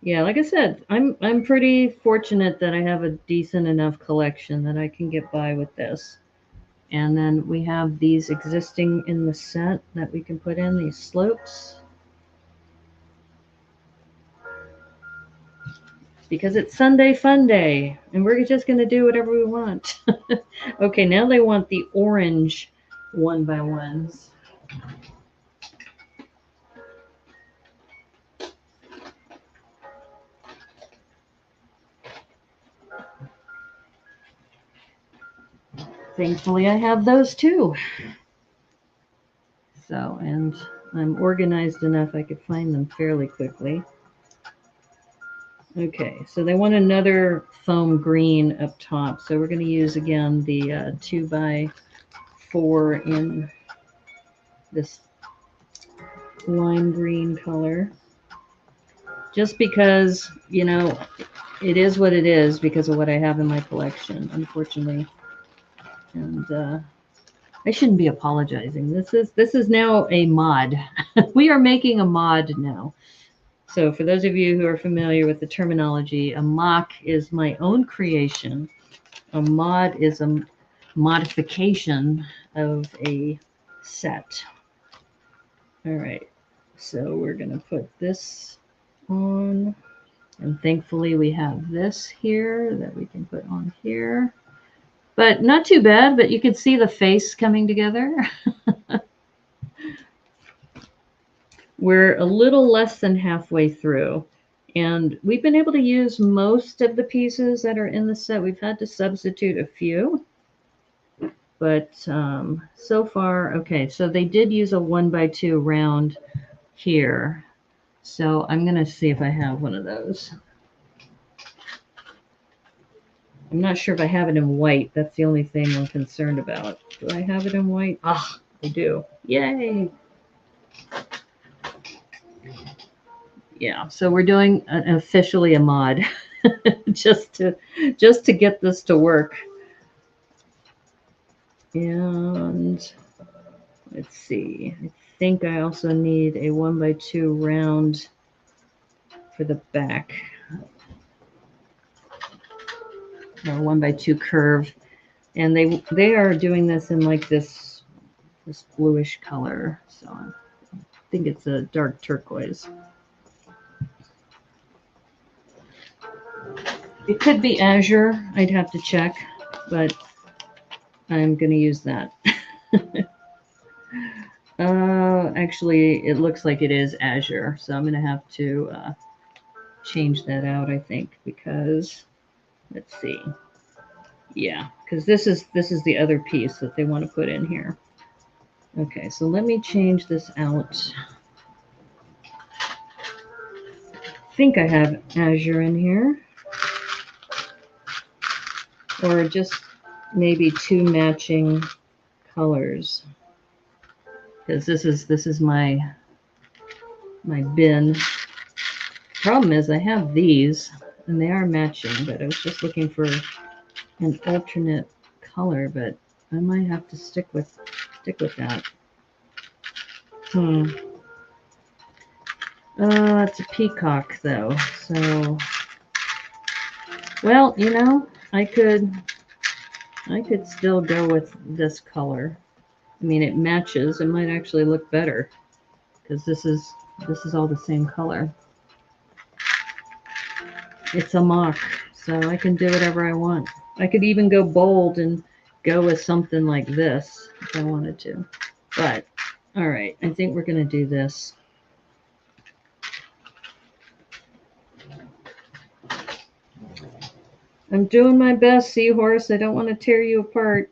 Speaker 1: Yeah, like I said, I'm pretty fortunate that I have a decent enough collection that I can get by with this. And then we have these existing in the set that we can put in, these slopes. Because it's Sunday Fun Day, and we're just going to do whatever we want. Okay, now they want the orange 1x1s. Thankfully, I have those too. So, and I'm organized enough I could find them fairly quickly. Okay, so they want another foam green up top. So we're going to use, again, the 2x4 in this lime green color. Just because, you know, it is what it is because of what I have in my collection, unfortunately. And I shouldn't be apologizing. This is now a mod. We are making a mod now. So for those of you who are familiar with the terminology, a mock is my own creation. A mod is a modification of a set. All right, so we're going to put this on. And thankfully we have this here that we can put on here. But not too bad, but you can see the face coming together. We're a little less than halfway through, and we've been able to use most of the pieces that are in the set. We've had to substitute a few, but so far, okay, so they did use a 1x2 round here. So I'm going to see if I have one of those. I'm not sure if I have it in white. That's the only thing I'm concerned about. Do I have it in white? Ah, I do. Yay! Yeah, so we're doing officially a mod just to get this to work. And let's see. I think I also need a 1x2 round for the back. A 1x2 curve. And they are doing this in like this bluish color. So I think it's a dark turquoise. It could be azure. I'd have to check, but I'm going to use that. Actually, it looks like it is azure, so I'm going to have to change that out, I think, because let's see. Yeah, because this is the other piece that they want to put in here. Okay, so let me change this out. I think I have azure in here, or just maybe two matching colors, because this is my bin. Problem is I have these and they are matching, but I was just looking for an alternate color, but I might have to stick with that. It's a peacock though, so well, you know, I could still go with this color. I mean, it matches. It might actually look better because this is all the same color. It's a mock, so I can do whatever I want. I could even go bold and go with something like this if I wanted to. But, all right, I think we're going to do this. I'm doing my best, seahorse. I don't want to tear you apart.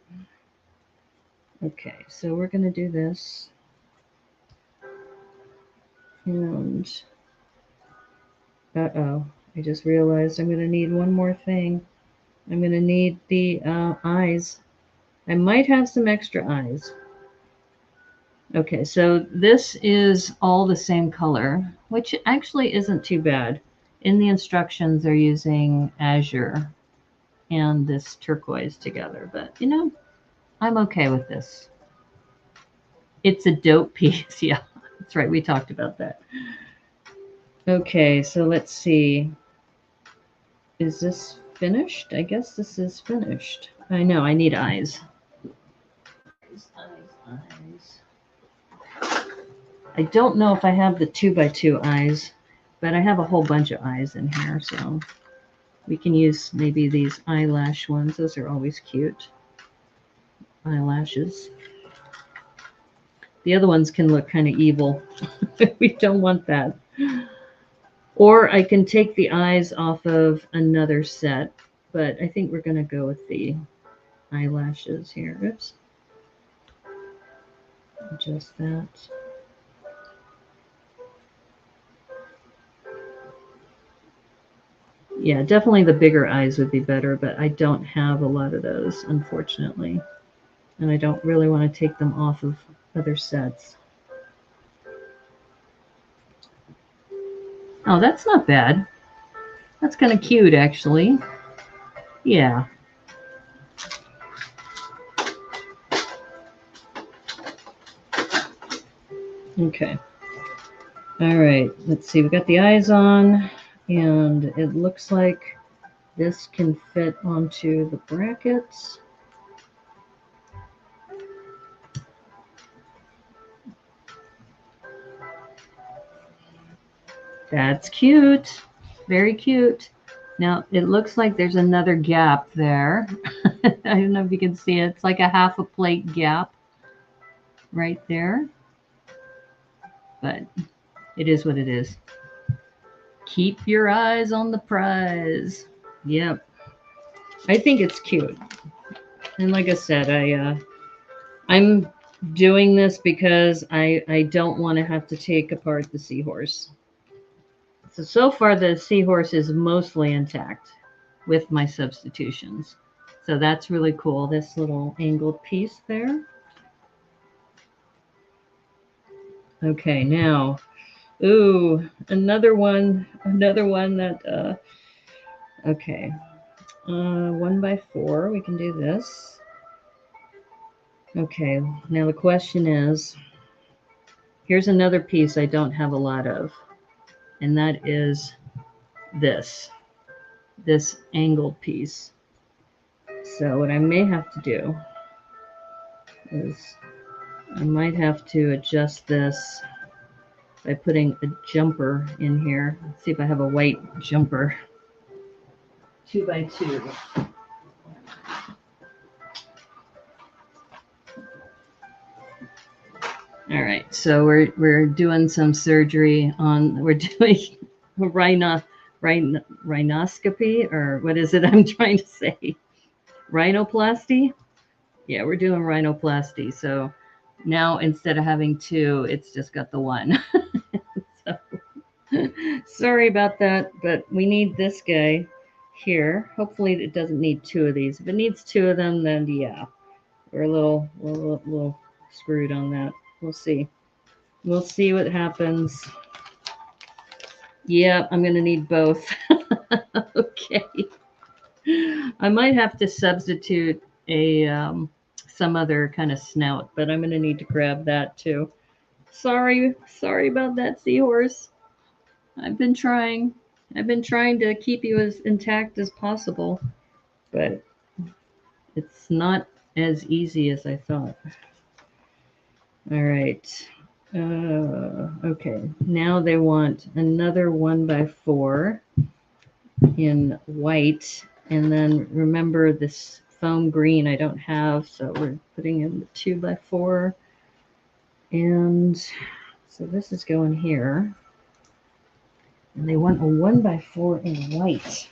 Speaker 1: Okay, so we're going to do this. And, uh-oh, I just realized I'm going to need one more thing. I'm going to need the eyes. I might have some extra eyes. Okay, so this is all the same color, which actually isn't too bad. In the instructions, they're using azure and this turquoise together, but you know, I'm okay with this. It's a dope piece. Yeah, that's right. We talked about that. Okay, so let's see. Is this finished? I guess this is finished. I know, I need eyes. Eyes. I don't know if I have the 2x2 eyes, but I have a whole bunch of eyes in here, so we can use maybe these eyelash ones. Those are always cute. Eyelashes. The other ones can look kind of evil. We don't want that. Or I can take the eyes off of another set, but I think we're going to go with the eyelashes here. Oops. Adjust that. Yeah, definitely the bigger eyes would be better, but I don't have a lot of those, unfortunately. And I don't really want to take them off of other sets. Oh, that's not bad. That's kind of cute, actually. Yeah. Okay. All right. Let's see. We got the eyes on, and it looks like this can fit onto the brackets. That's cute. Very cute. Now, it looks like there's another gap there. I don't know if you can see it. It's like a half a plate gap right there. But it is what it is. Keep your eyes on the prize. Yep. I think it's cute. And like I said, I'm doing this because I don't want to have to take apart the seahorse. So far the seahorse is mostly intact with my substitutions. So that's really cool, this little angled piece there. Okay, now, ooh, another one that, okay, 1x4, we can do this. Okay, now the question is, here's another piece I don't have a lot of, and that is this angled piece. So what I may have to do is I might have to adjust this by putting a jumper in here. Let's see if I have a white jumper. 2x2. All right, so we're doing some surgery on. We're doing rhinoscopy, or what is it I'm trying to say? Rhinoplasty? Yeah, we're doing rhinoplasty. So now instead of having two, it's just got the one. So, sorry about that, but we need this guy here. Hopefully it doesn't need two of these. If it needs two of them, then yeah, we're a little screwed on that. We'll see. We'll see what happens. Yeah, I'm going to need both. Okay. I might have to substitute a some other kind of snout, but I'm going to need to grab that too. Sorry about that, seahorse. I've been trying to keep you as intact as possible, but it's not as easy as I thought. All right. Okay. Now they want another 1x4 in white, and then remember this foam green I don't have, so we're putting in the 2x4, and so this is going here, and they want a 1x4 in white.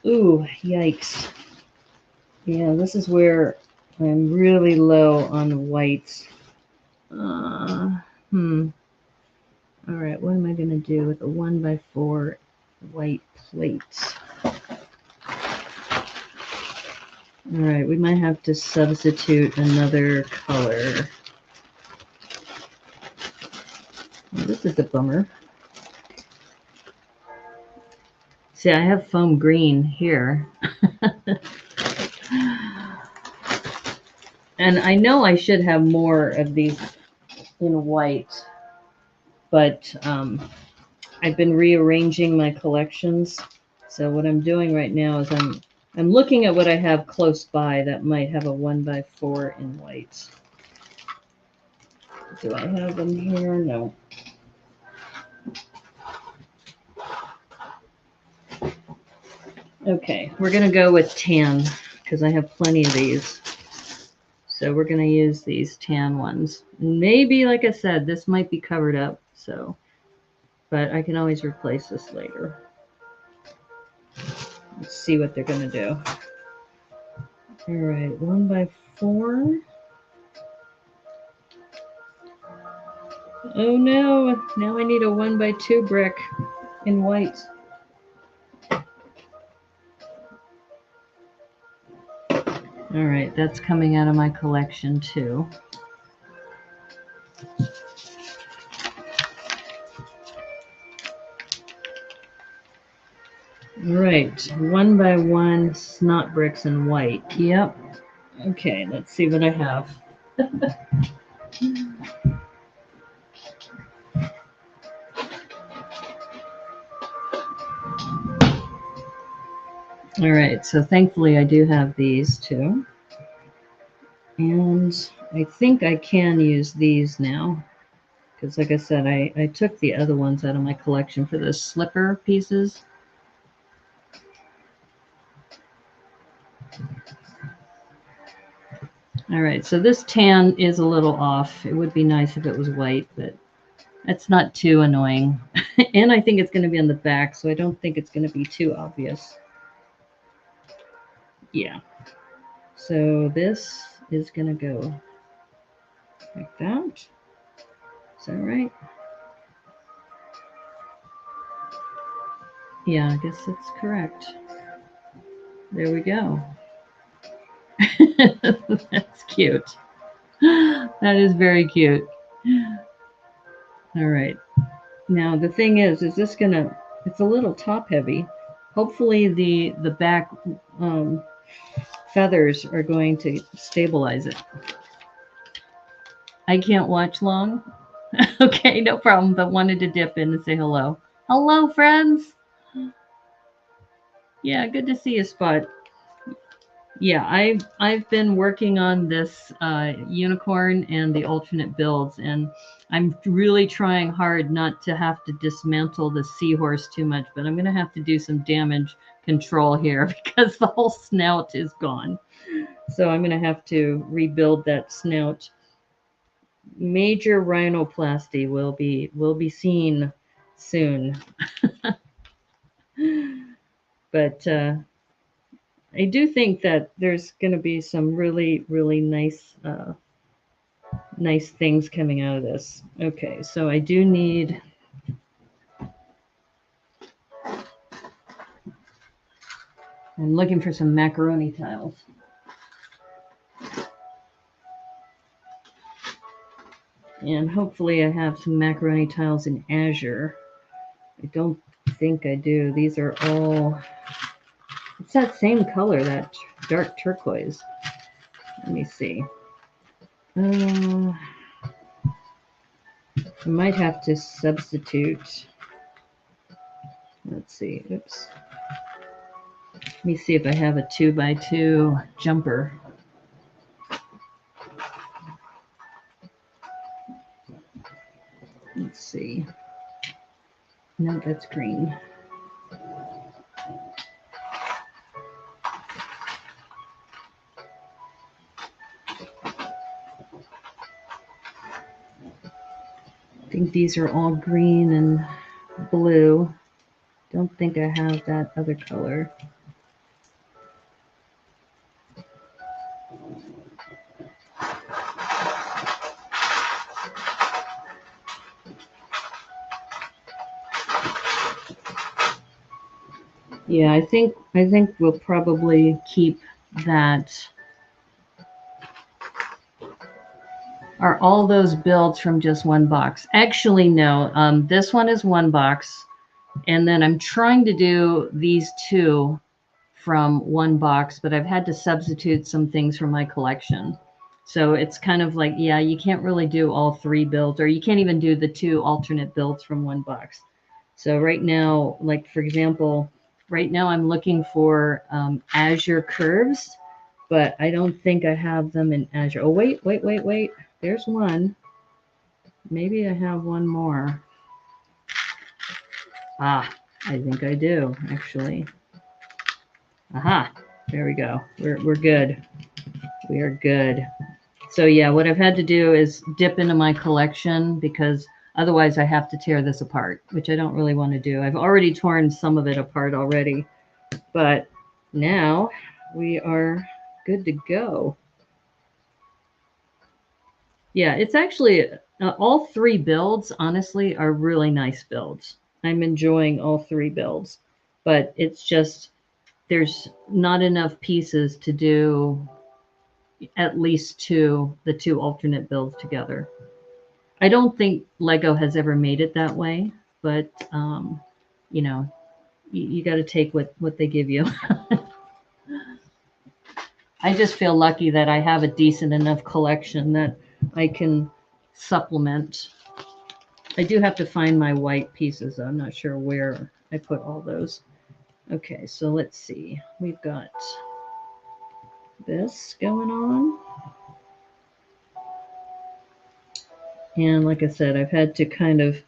Speaker 1: Ooh, yikes. Yeah, this is where I'm really low on the white. All right, what am I going to do with a 1x4 white plate? All right, we might have to substitute another color. Well, this is a bummer. See, I have foam green here. And I know I should have more of these in white, but I've been rearranging my collections. So what I'm doing right now is I'm looking at what I have close by that might have a 1x4 in white. Do I have them here? No. Okay, we're going to go with tan because I have plenty of these. So we're going to use these tan ones. Maybe, like I said, this might be covered up, so, but I can always replace this later. Let's see what they're going to do. All right, 1x4. Oh no, now I need a 1x2 brick in white. All right, that's coming out of my collection too. All right, 1x1 snot bricks in white. Yep. Okay, let's see what I have. All right, so thankfully I do have these too. And I think I can use these now. Because like I said, I took the other ones out of my collection for the slipper pieces. All right, so this tan is a little off. It would be nice if it was white, but it's not too annoying. And I think it's going to be on the back, so I don't think it's going to be too obvious. Yeah. So this is going to go like that. Is that right? Yeah, I guess that's correct. There we go. That's cute. That is very cute. All right. Now the thing is this gonna? It's a little top heavy. Hopefully the back feathers are going to stabilize it. I can't watch long. Okay, no problem. But wanted to dip in and say hello. Hello, friends. Yeah, good to see you, Spot. Yeah, I've been working on this unicorn and the alternate builds, and I'm really trying hard not to have to dismantle the seahorse too much, but I'm going to have to do some damage control here because the whole snout is gone. So I'm going to have to rebuild that snout. Major rhinoplasty will be seen soon, but I do think that there's going to be some really nice things coming out of this. Okay, so I do need. I'm looking for some macaroni tiles. And hopefully I have some macaroni tiles in azure. I don't think I do. These are all. It's that same color, that dark turquoise. Let me see. I might have to substitute. Let's see. Oops. Let me see if I have a 2x2 jumper. Let's see. No, that's green. I think these are all green and blue. Don't think I have that other color. Yeah, I think we'll probably keep that. Are all those builds from just one box? Actually, no. This one is one box, and then I'm trying to do these two from one box, but I've had to substitute some things from my collection. So it's kind of like, yeah, you can't really do all three builds, or you can't even do the two alternate builds from one box. So right now, like for example, right now I'm looking for Azure curves, but I don't think I have them in Azure. Oh, wait. There's one. Maybe I have one more. Ah, I think I do, actually. Aha, there we go. We're good. We are good. So yeah, what I've had to do is dip into my collection because otherwise I have to tear this apart, which I don't really want to do. I've already torn some of it apart already, but now we are good to go. Yeah, it's actually all three builds, honestly, are really nice builds. I'm enjoying all three builds, but it's just there's not enough pieces to do at least the two alternate builds together. I don't think Lego has ever made it that way, but you know, you got to take what they give you. I just feel lucky that I have a decent enough collection that I can supplement. I do have to find my white pieces. I'm not sure where I put all those. Okay, so let's see. We've got this going on. And like I said, I've had to kind of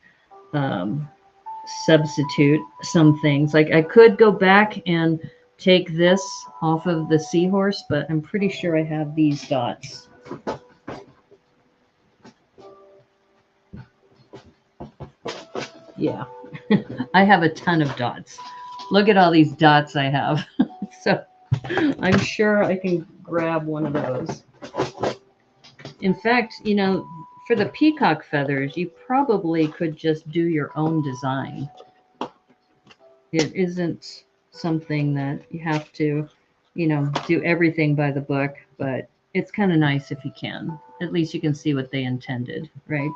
Speaker 1: substitute some things. Like I could go back and take this off of the seahorse, but I'm pretty sure I have these dots. Yeah, I have a ton of dots. Look at all these dots I have. So I'm sure I can grab one of those. In fact, for the peacock feathers, you probably could just do your own design. It isn't something that you have to, do everything by the book, but it's kind of nice if you can. At least you can see what they intended, right?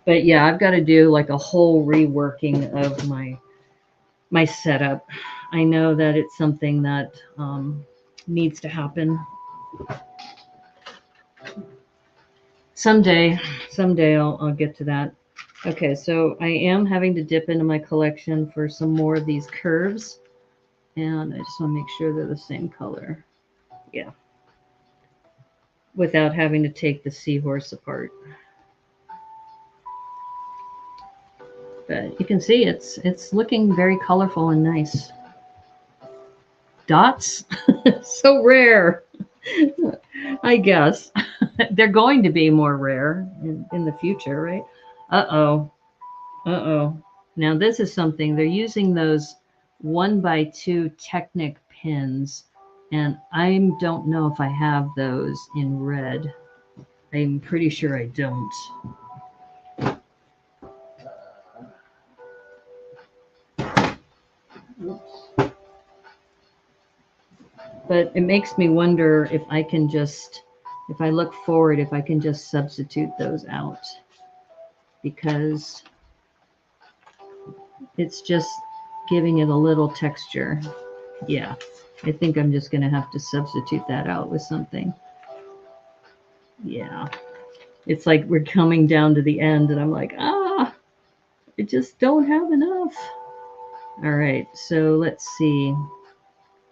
Speaker 1: But yeah, I've got to do like a whole reworking of my setup. I know that it's something that needs to happen. Someday I'll get to that. Okay, so I am having to dip into my collection for some more of these curves. And I just want to make sure they're the same color. Yeah. Without having to take the seahorse apart. But you can see it's looking very colorful and nice. Dots? So rare. I guess. They're going to be more rare in the future, right? Uh-oh. Uh-oh. Now this is something, they're using those 1x2 Technic pins, and I don't know if I have those in red. I'm pretty sure I don't. Oops. But it makes me wonder if I can just, if I look forward, if I can just substitute those out. Because it's just giving it a little texture. Yeah, I think I'm just going to have to substitute that out with something. Yeah, it's like we're coming down to the end and I'm like, I just don't have enough. All right, so let's see.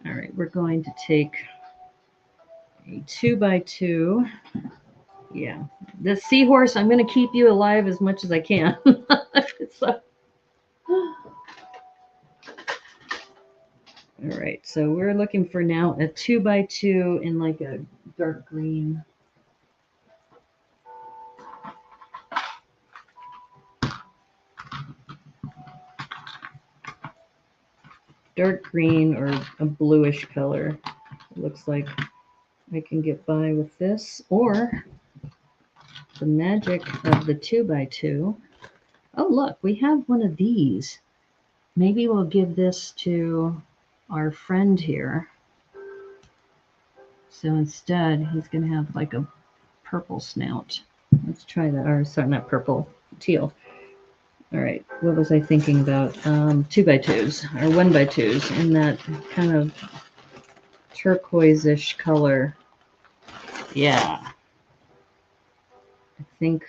Speaker 1: All right, we're going to take a 2x2. Yeah, the seahorse, I'm going to keep you alive as much as I can. So, all right, so we're looking for now a 2x2 in like a dark green. Dark green or a bluish color. It looks like I can get by with this, or the magic of the 2x2. Oh, look, we have one of these. Maybe we'll give this to our friend here. So instead, he's going to have like a purple snout. Let's try that. Or sorry, not purple, teal. All right, what was I thinking about? 2x2s or 1x2s in that kind of turquoise-ish color. Yeah. I think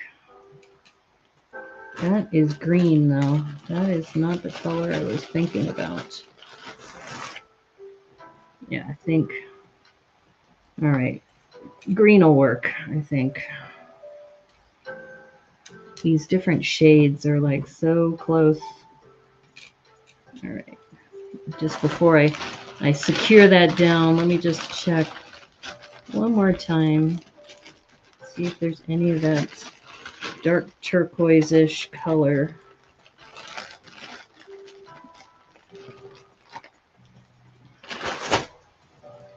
Speaker 1: that is green, though. That is not the color I was thinking about. Yeah, I think. All right. Green will work, I think. These different shades are like so close. All right. Just before I secure that down, let me just check one more time. See if there's any of that dark turquoise-ish color.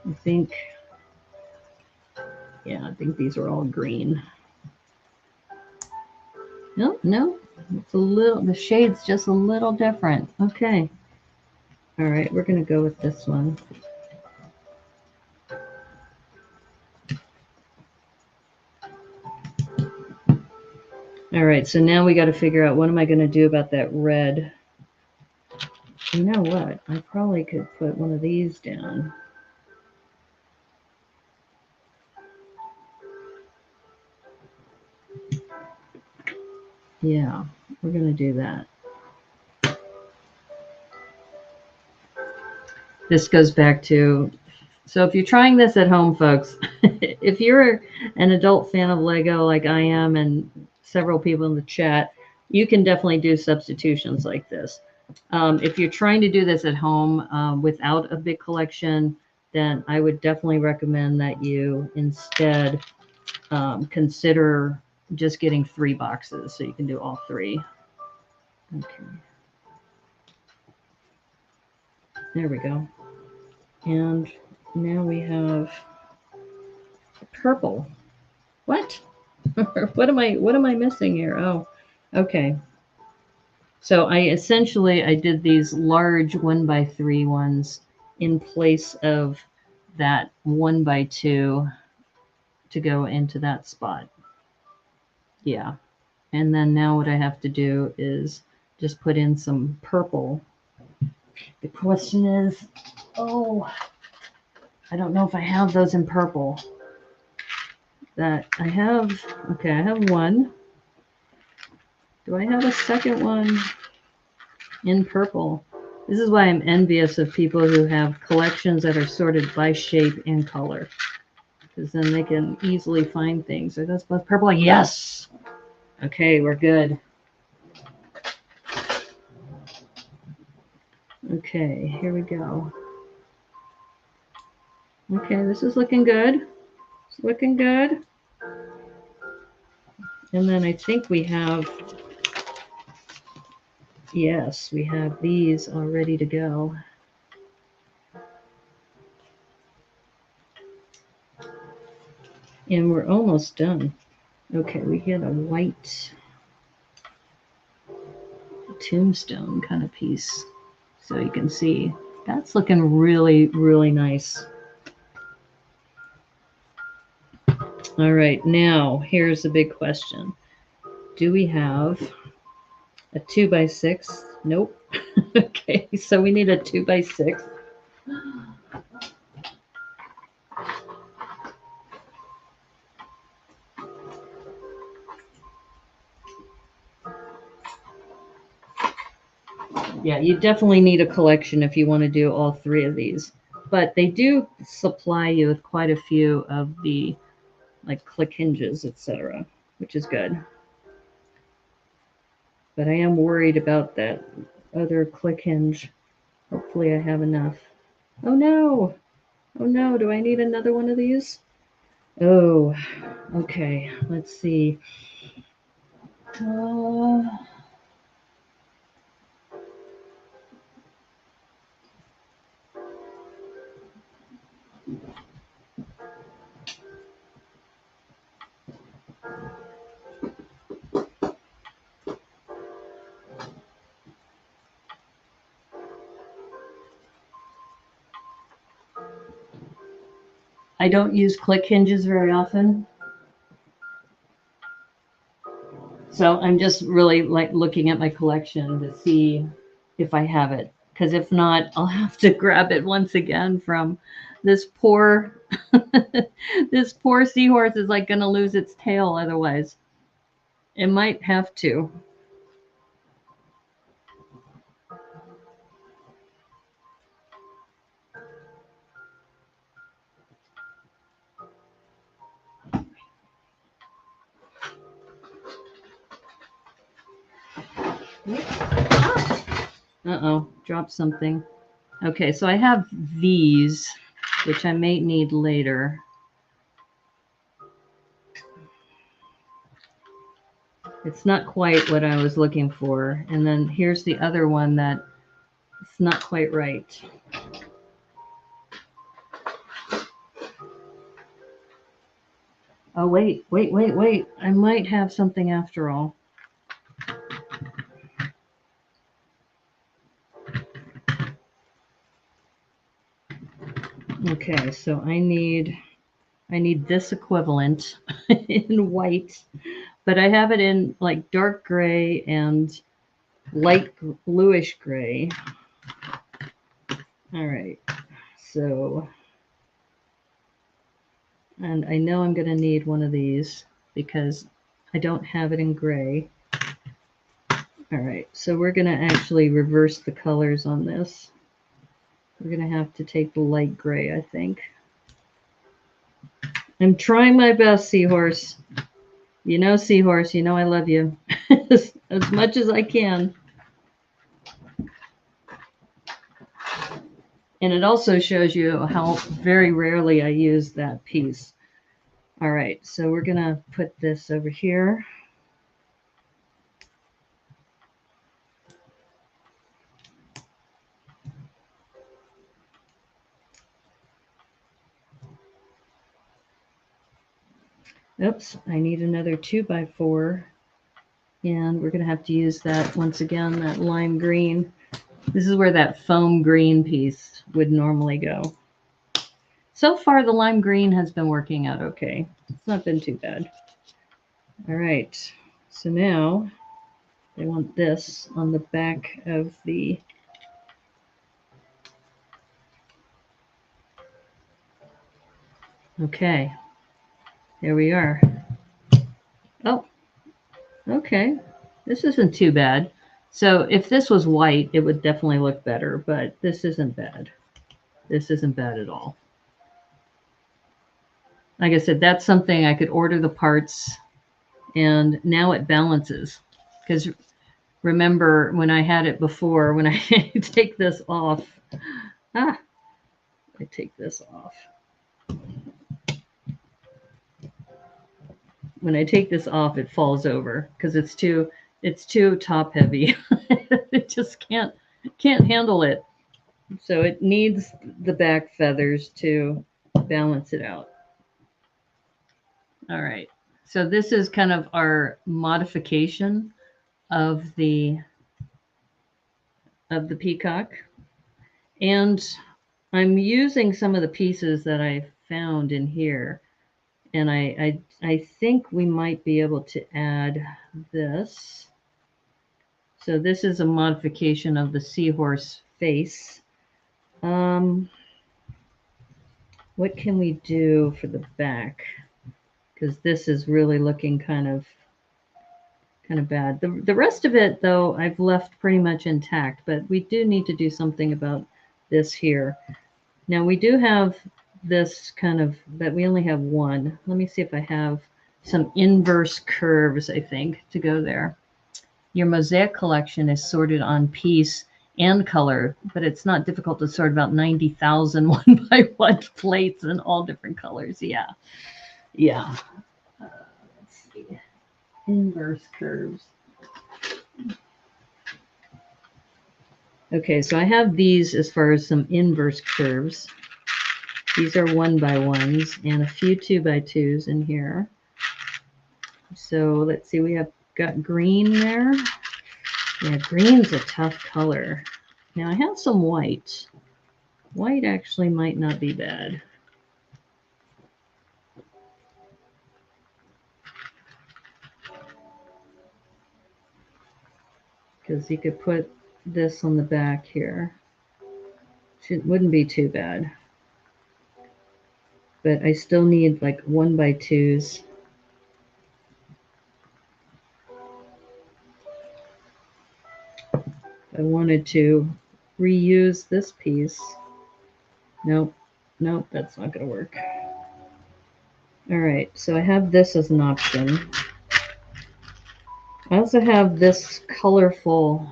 Speaker 1: I think, yeah, I think these are all green. No, it's a little, the shade's just a little different. Okay. All right, we're going to go with this one. All right, so now we got to figure out what am I going to do about that red. You know what? I probably could put one of these down. Yeah, we're going to do that. This goes back to, so if you're trying this at home, folks, if you're an adult fan of Lego like I am and several people in the chat, you can definitely do substitutions like this. If you're trying to do this at home without a big collection, then I would definitely recommend that you instead consider just getting 3 boxes so you can do all 3. Okay. There we go. And now we have purple. What? What am I missing here? Oh, okay. So I did these large 1x3 ones in place of that 1x2 to go into that spot. Yeah. And then now what I have to do is just put in some purple. The question is, I don't know if I have those in purple. That I have, okay, I have one. Do I have a second one in purple? This is why I'm envious of people who have collections that are sorted by shape and color, because then they can easily find things. Are those both purple? Yes! Okay, we're good. Okay, here we go. Okay, this is looking good. It's looking good. And then I think we have, yes, we have these all ready to go. And we're almost done. Okay, we get a white tombstone kind of piece. So you can see that's looking really, really nice. All right, now here's the big question. Do we have a 2x6? Nope. Okay, so we need a 2x6. Yeah, you definitely need a collection if you want to do all three of these. But they do supply you with quite a few of the like click hinges, etc., which is good. But I am worried about that other click hinge. Hopefully I have enough. Oh no! Oh no, do I need another one of these? Oh, okay, let's see. I don't use click hinges very often. So I'm just really like looking at my collection to see if I have it. Because if not, I'll have to grab it once again from this poor this poor seahorse is like gonna lose its tail otherwise. It might have to. Uh-oh, dropped something. Okay, so I have these, which I may need later. It's not quite what I was looking for. And then here's the other one that it's not quite right. Oh, wait. I might have something after all. Okay, so I need this equivalent in white, but I have it in like dark gray and light bluish gray. All right, so, and I know I'm going to need one of these because I don't have it in gray. All right, so we're going to actually reverse the colors on this. We're going to have to take the light gray, I think. I'm trying my best, Seahorse. You know, Seahorse, you know I love you as much as I can. And it also shows you how very rarely I use that piece. All right, so we're going to put this over here. Oops, I need another 2x4. And we're going to have to use that, once again, that lime green. This is where that foam green piece would normally go. So far, the lime green has been working out okay. It's not been too bad. All right, so now I want this on the back of the okay, there we are. Oh, okay. This isn't too bad. So if this was white, it would definitely look better, but this isn't bad. This isn't bad at all. Like I said, that's something I could order the parts, and now it balances. Because remember when I had it before, when I take this off, I take this off. When I take this off, it falls over because it's too top heavy. It just can't handle it. So it needs the back feathers to balance it out. All right. So this is kind of our modification of the peacock. And I'm using some of the pieces that I found in here. And I think we might be able to add this. So this is a modification of the seahorse face. What can we do for the back? Because this is really looking kind of bad. The rest of it, though, I've left pretty much intact, but we do need to do something about this here. Now we do have this kind of, but we only have one. Let me see if I have some inverse curves, I think, to go there. Your mosaic collection is sorted on piece and color, but it's not difficult to sort about 90,000 one-by-one plates in all different colors. Yeah. Let's see. Inverse curves. Okay, so I have these as far as some inverse curves. These are 1x1s and a few 2x2s in here. So let's see, we have got green there. Yeah, green's a tough color. Now I have some white. White actually might not be bad. Because you could put this on the back here. It wouldn't be too bad. But I still need like 1x2s. I wanted to reuse this piece. Nope, that's not going to work. All right, so I have this as an option. I also have this colorful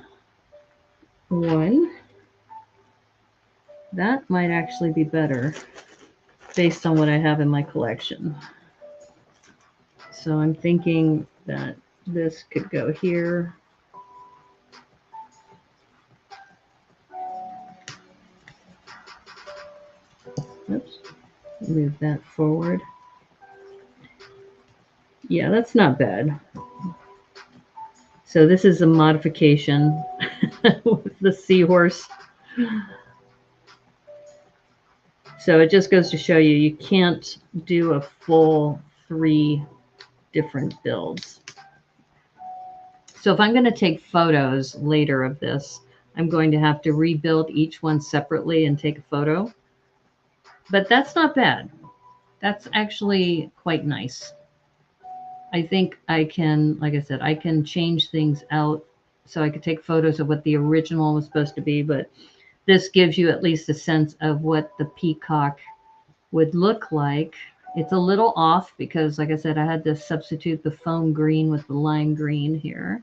Speaker 1: one. That might actually be better based on what I have in my collection. So I'm thinking that this could go here. Oops, move that forward. Yeah, that's not bad. So this is a modification with the seahorse. So it just goes to show you, you can't do a full 3 different builds. So if I'm going to take photos later of this, I'm going to have to rebuild each one separately and take a photo. But that's not bad. That's actually quite nice. I think I can, like I said, I can change things out so I could take photos of what the original was supposed to be, but this gives you at least a sense of what the peacock would look like. It's a little off because, like I said, I had to substitute the foam green with the lime green here.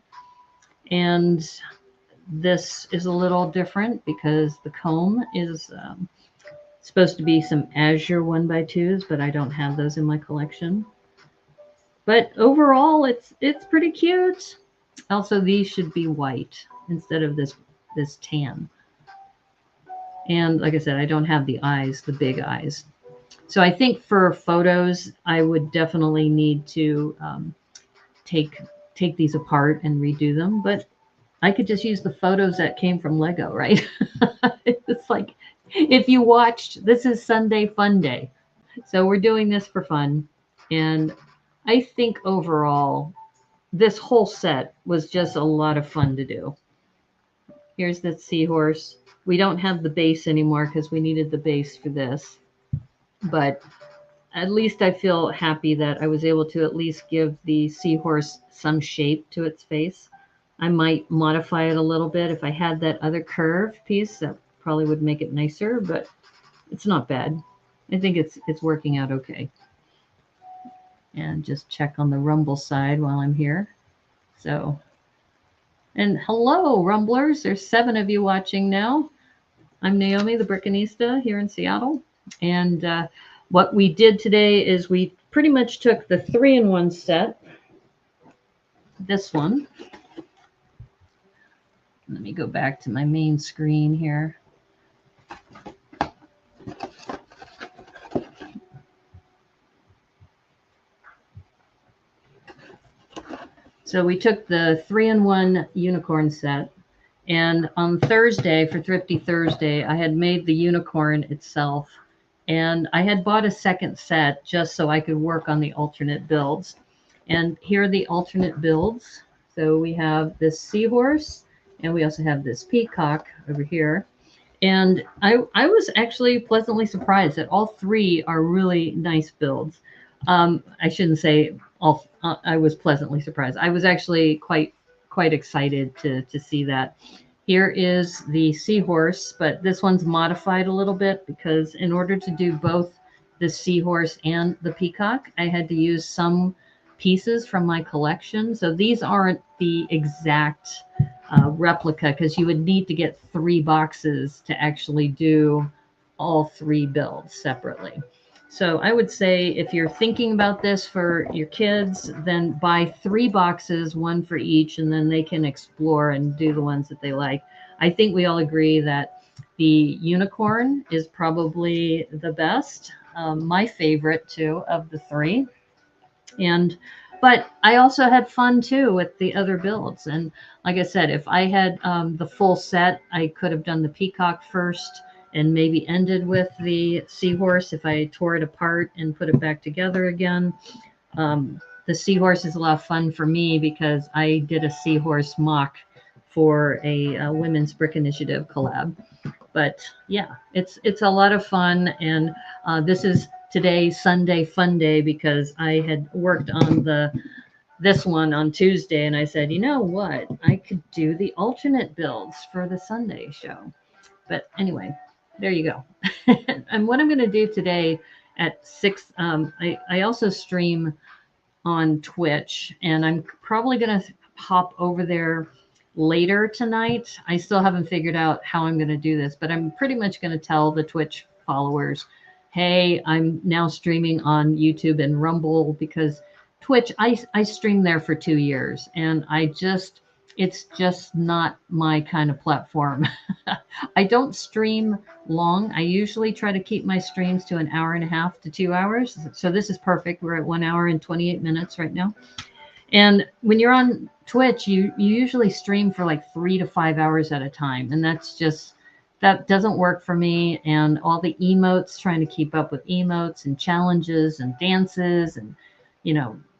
Speaker 1: And this is a little different because the comb is supposed to be some azure 1x2s, but I don't have those in my collection. But overall, it's pretty cute. Also, these should be white instead of this tan. And like I said, I don't have the eyes, the big eyes. So I think for photos, I would definitely need to take these apart and redo them. But I could just use the photos that came from Lego, right? It's like, if you watched, this is Sunday Fun Day. So we're doing this for fun. And I think overall, this whole set was just a lot of fun to do. Here's the seahorse. We don't have the base anymore because we needed the base for this. But at least I feel happy that I was able to at least give the seahorse some shape to its face. I might modify it a little bit. If I had that other curve piece, that probably would make it nicer, but it's not bad. I think it's working out okay. And just check on the Rumble side while I'm here. So, and hello, Rumblers. There's 7 of you watching now. I'm Naomi, the Brickanista here in Seattle. And what we did today is we pretty much took the 3-in-1 set, this one. Let me go back to my main screen here. So we took the 3-in-1 unicorn set, and on Thursday, for Thrifty Thursday, I had made the unicorn itself, and I had bought a second set just so I could work on the alternate builds. And here are the alternate builds. So we have this seahorse, and we also have this peacock over here. And I was actually pleasantly surprised that all 3 are really nice builds. I shouldn't say all. I was pleasantly surprised. I was actually quite excited to see that. Here is the seahorse, but this one's modified a little bit because in order to do both the seahorse and the peacock, I had to use some pieces from my collection. So these aren't the exact replica, because you would need to get 3 boxes to actually do all 3 builds separately. So I would say if you're thinking about this for your kids, then buy 3 boxes, 1 for each, and then they can explore and do the ones that they like. I think we all agree that the unicorn is probably the best, my favorite too of the 3. But I also had fun too with the other builds. And like I said, if I had the full set, I could have done the peacock first and maybe ended with the seahorse if I tore it apart and put it back together again. The seahorse is a lot of fun for me because I did a seahorse mock for a Women's Brick Initiative collab. But yeah, it's a lot of fun. And this is today's Sunday fun day because I had worked on this one on Tuesday, and I said, you know what, I could do the alternate builds for the Sunday show. But anyway, there you go. And what I'm going to do today at 6, I also stream on Twitch, and I'm probably going to hop over there later tonight. I still haven't figured out how I'm going to do this, but I'm pretty much going to tell the Twitch followers, hey, I'm now streaming on YouTube and Rumble, because Twitch, I streamed there for 2 years, and it's just not my kind of platform. I don't stream long. I usually try to keep my streams to 1.5 hours to 2 hours. So this is perfect. We're at 1 hour and 28 minutes right now. And when you're on Twitch, you usually stream for like 3 to 5 hours at a time. And that doesn't work for me. And all the emotes, trying to keep up with emotes and challenges and dances and,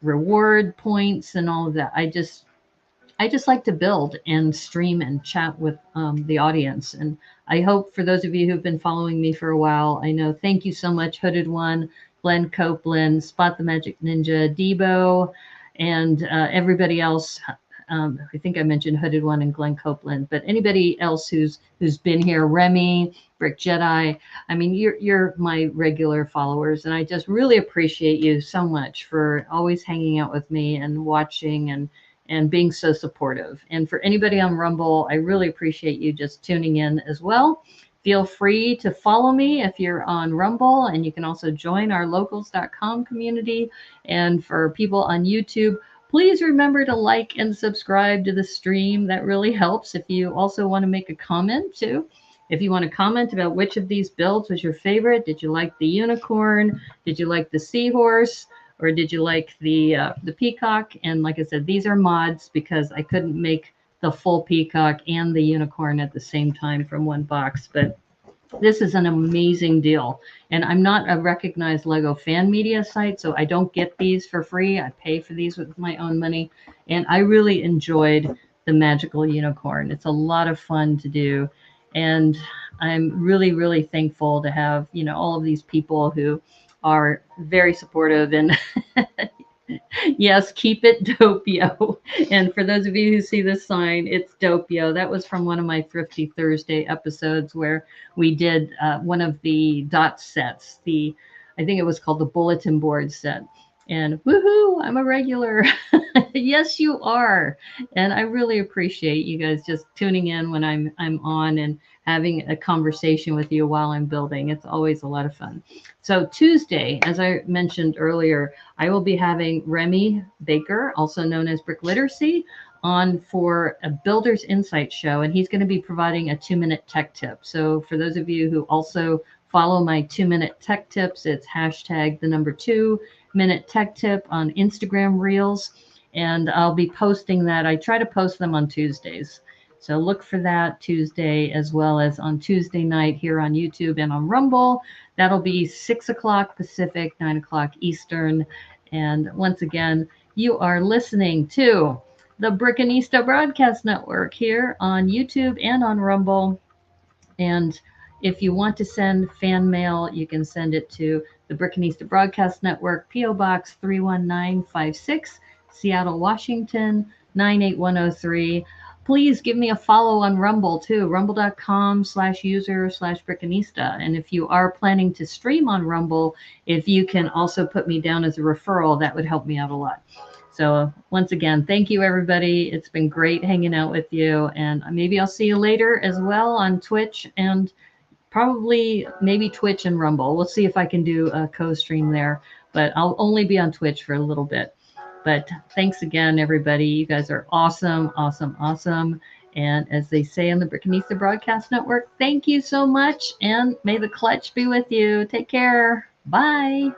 Speaker 1: reward points and all of that. I just like to build and stream and chat with the audience. And I hope for those of you who've been following me for a while, I know, thank you so much, Hooded One, Glenn Copeland, Spot the Magic Ninja, Debo, and everybody else. I think I mentioned Hooded One and Glenn Copeland, but anybody else who's been here, Remy, Brick Jedi. I mean, you're my regular followers, and I just really appreciate you so much for always hanging out with me and watching and being so supportive. And for anybody on Rumble, I really appreciate you just tuning in as well. Feel free to follow me if you're on Rumble, and you can also join our locals.com community. And for people on YouTube, please remember to like and subscribe to the stream. That really helps. If you also want to make a comment too, if you want to comment about which of these builds was your favorite, did you like the unicorn? Did you like the seahorse? Or did you like the peacock? And like I said, these are mods because I couldn't make the full peacock and the unicorn at the same time from one box. But this is an amazing deal. And I'm not a recognized Lego fan media site, so I don't get these for free. I pay for these with my own money. And I really enjoyed the magical unicorn. It's a lot of fun to do. And I'm really, really thankful to have, all of these people who are very supportive. And Yes, keep it Doppio. And for those of you who see this sign, it's Doppio. That was from one of my Thrifty Thursday episodes where we did one of the dot sets. I think it was called the bulletin board set. And woohoo, I'm a regular. Yes, you are. And I really appreciate you guys just tuning in when I'm on and having a conversation with you while I'm building. It's always a lot of fun. So Tuesday, as I mentioned earlier, I will be having Remy Baker, also known as Brick Literacy, on for a Builder's Insight show, and he's going to be providing a 2-minute tech tip. So for those of you who also follow my 2-minute tech tips, it's hashtag the number 2-minute tech tip on Instagram Reels, and I'll be posting that. I try to post them on Tuesdays. So look for that Tuesday, as well as on Tuesday night here on YouTube and on Rumble. That'll be 6 o'clock Pacific, 9 o'clock Eastern. And once again, you are listening to the Brickanista Broadcast Network here on YouTube and on Rumble. And if you want to send fan mail, you can send it to the Brickanista Broadcast Network, P.O. Box 31956, Seattle, Washington, 98103. Please give me a follow on Rumble too, rumble.com/user/Brickanista. And if you are planning to stream on Rumble, if you can also put me down as a referral, that would help me out a lot. So once again, thank you, everybody. It's been great hanging out with you. And maybe I'll see you later as well on Twitch and probably maybe Twitch and Rumble. We'll see if I can do a co-stream there, but I'll only be on Twitch for a little bit. But thanks again, everybody. You guys are awesome, awesome, awesome. And as they say on the Brickanista Broadcast Network, thank you so much. And may the clutch be with you. Take care. Bye.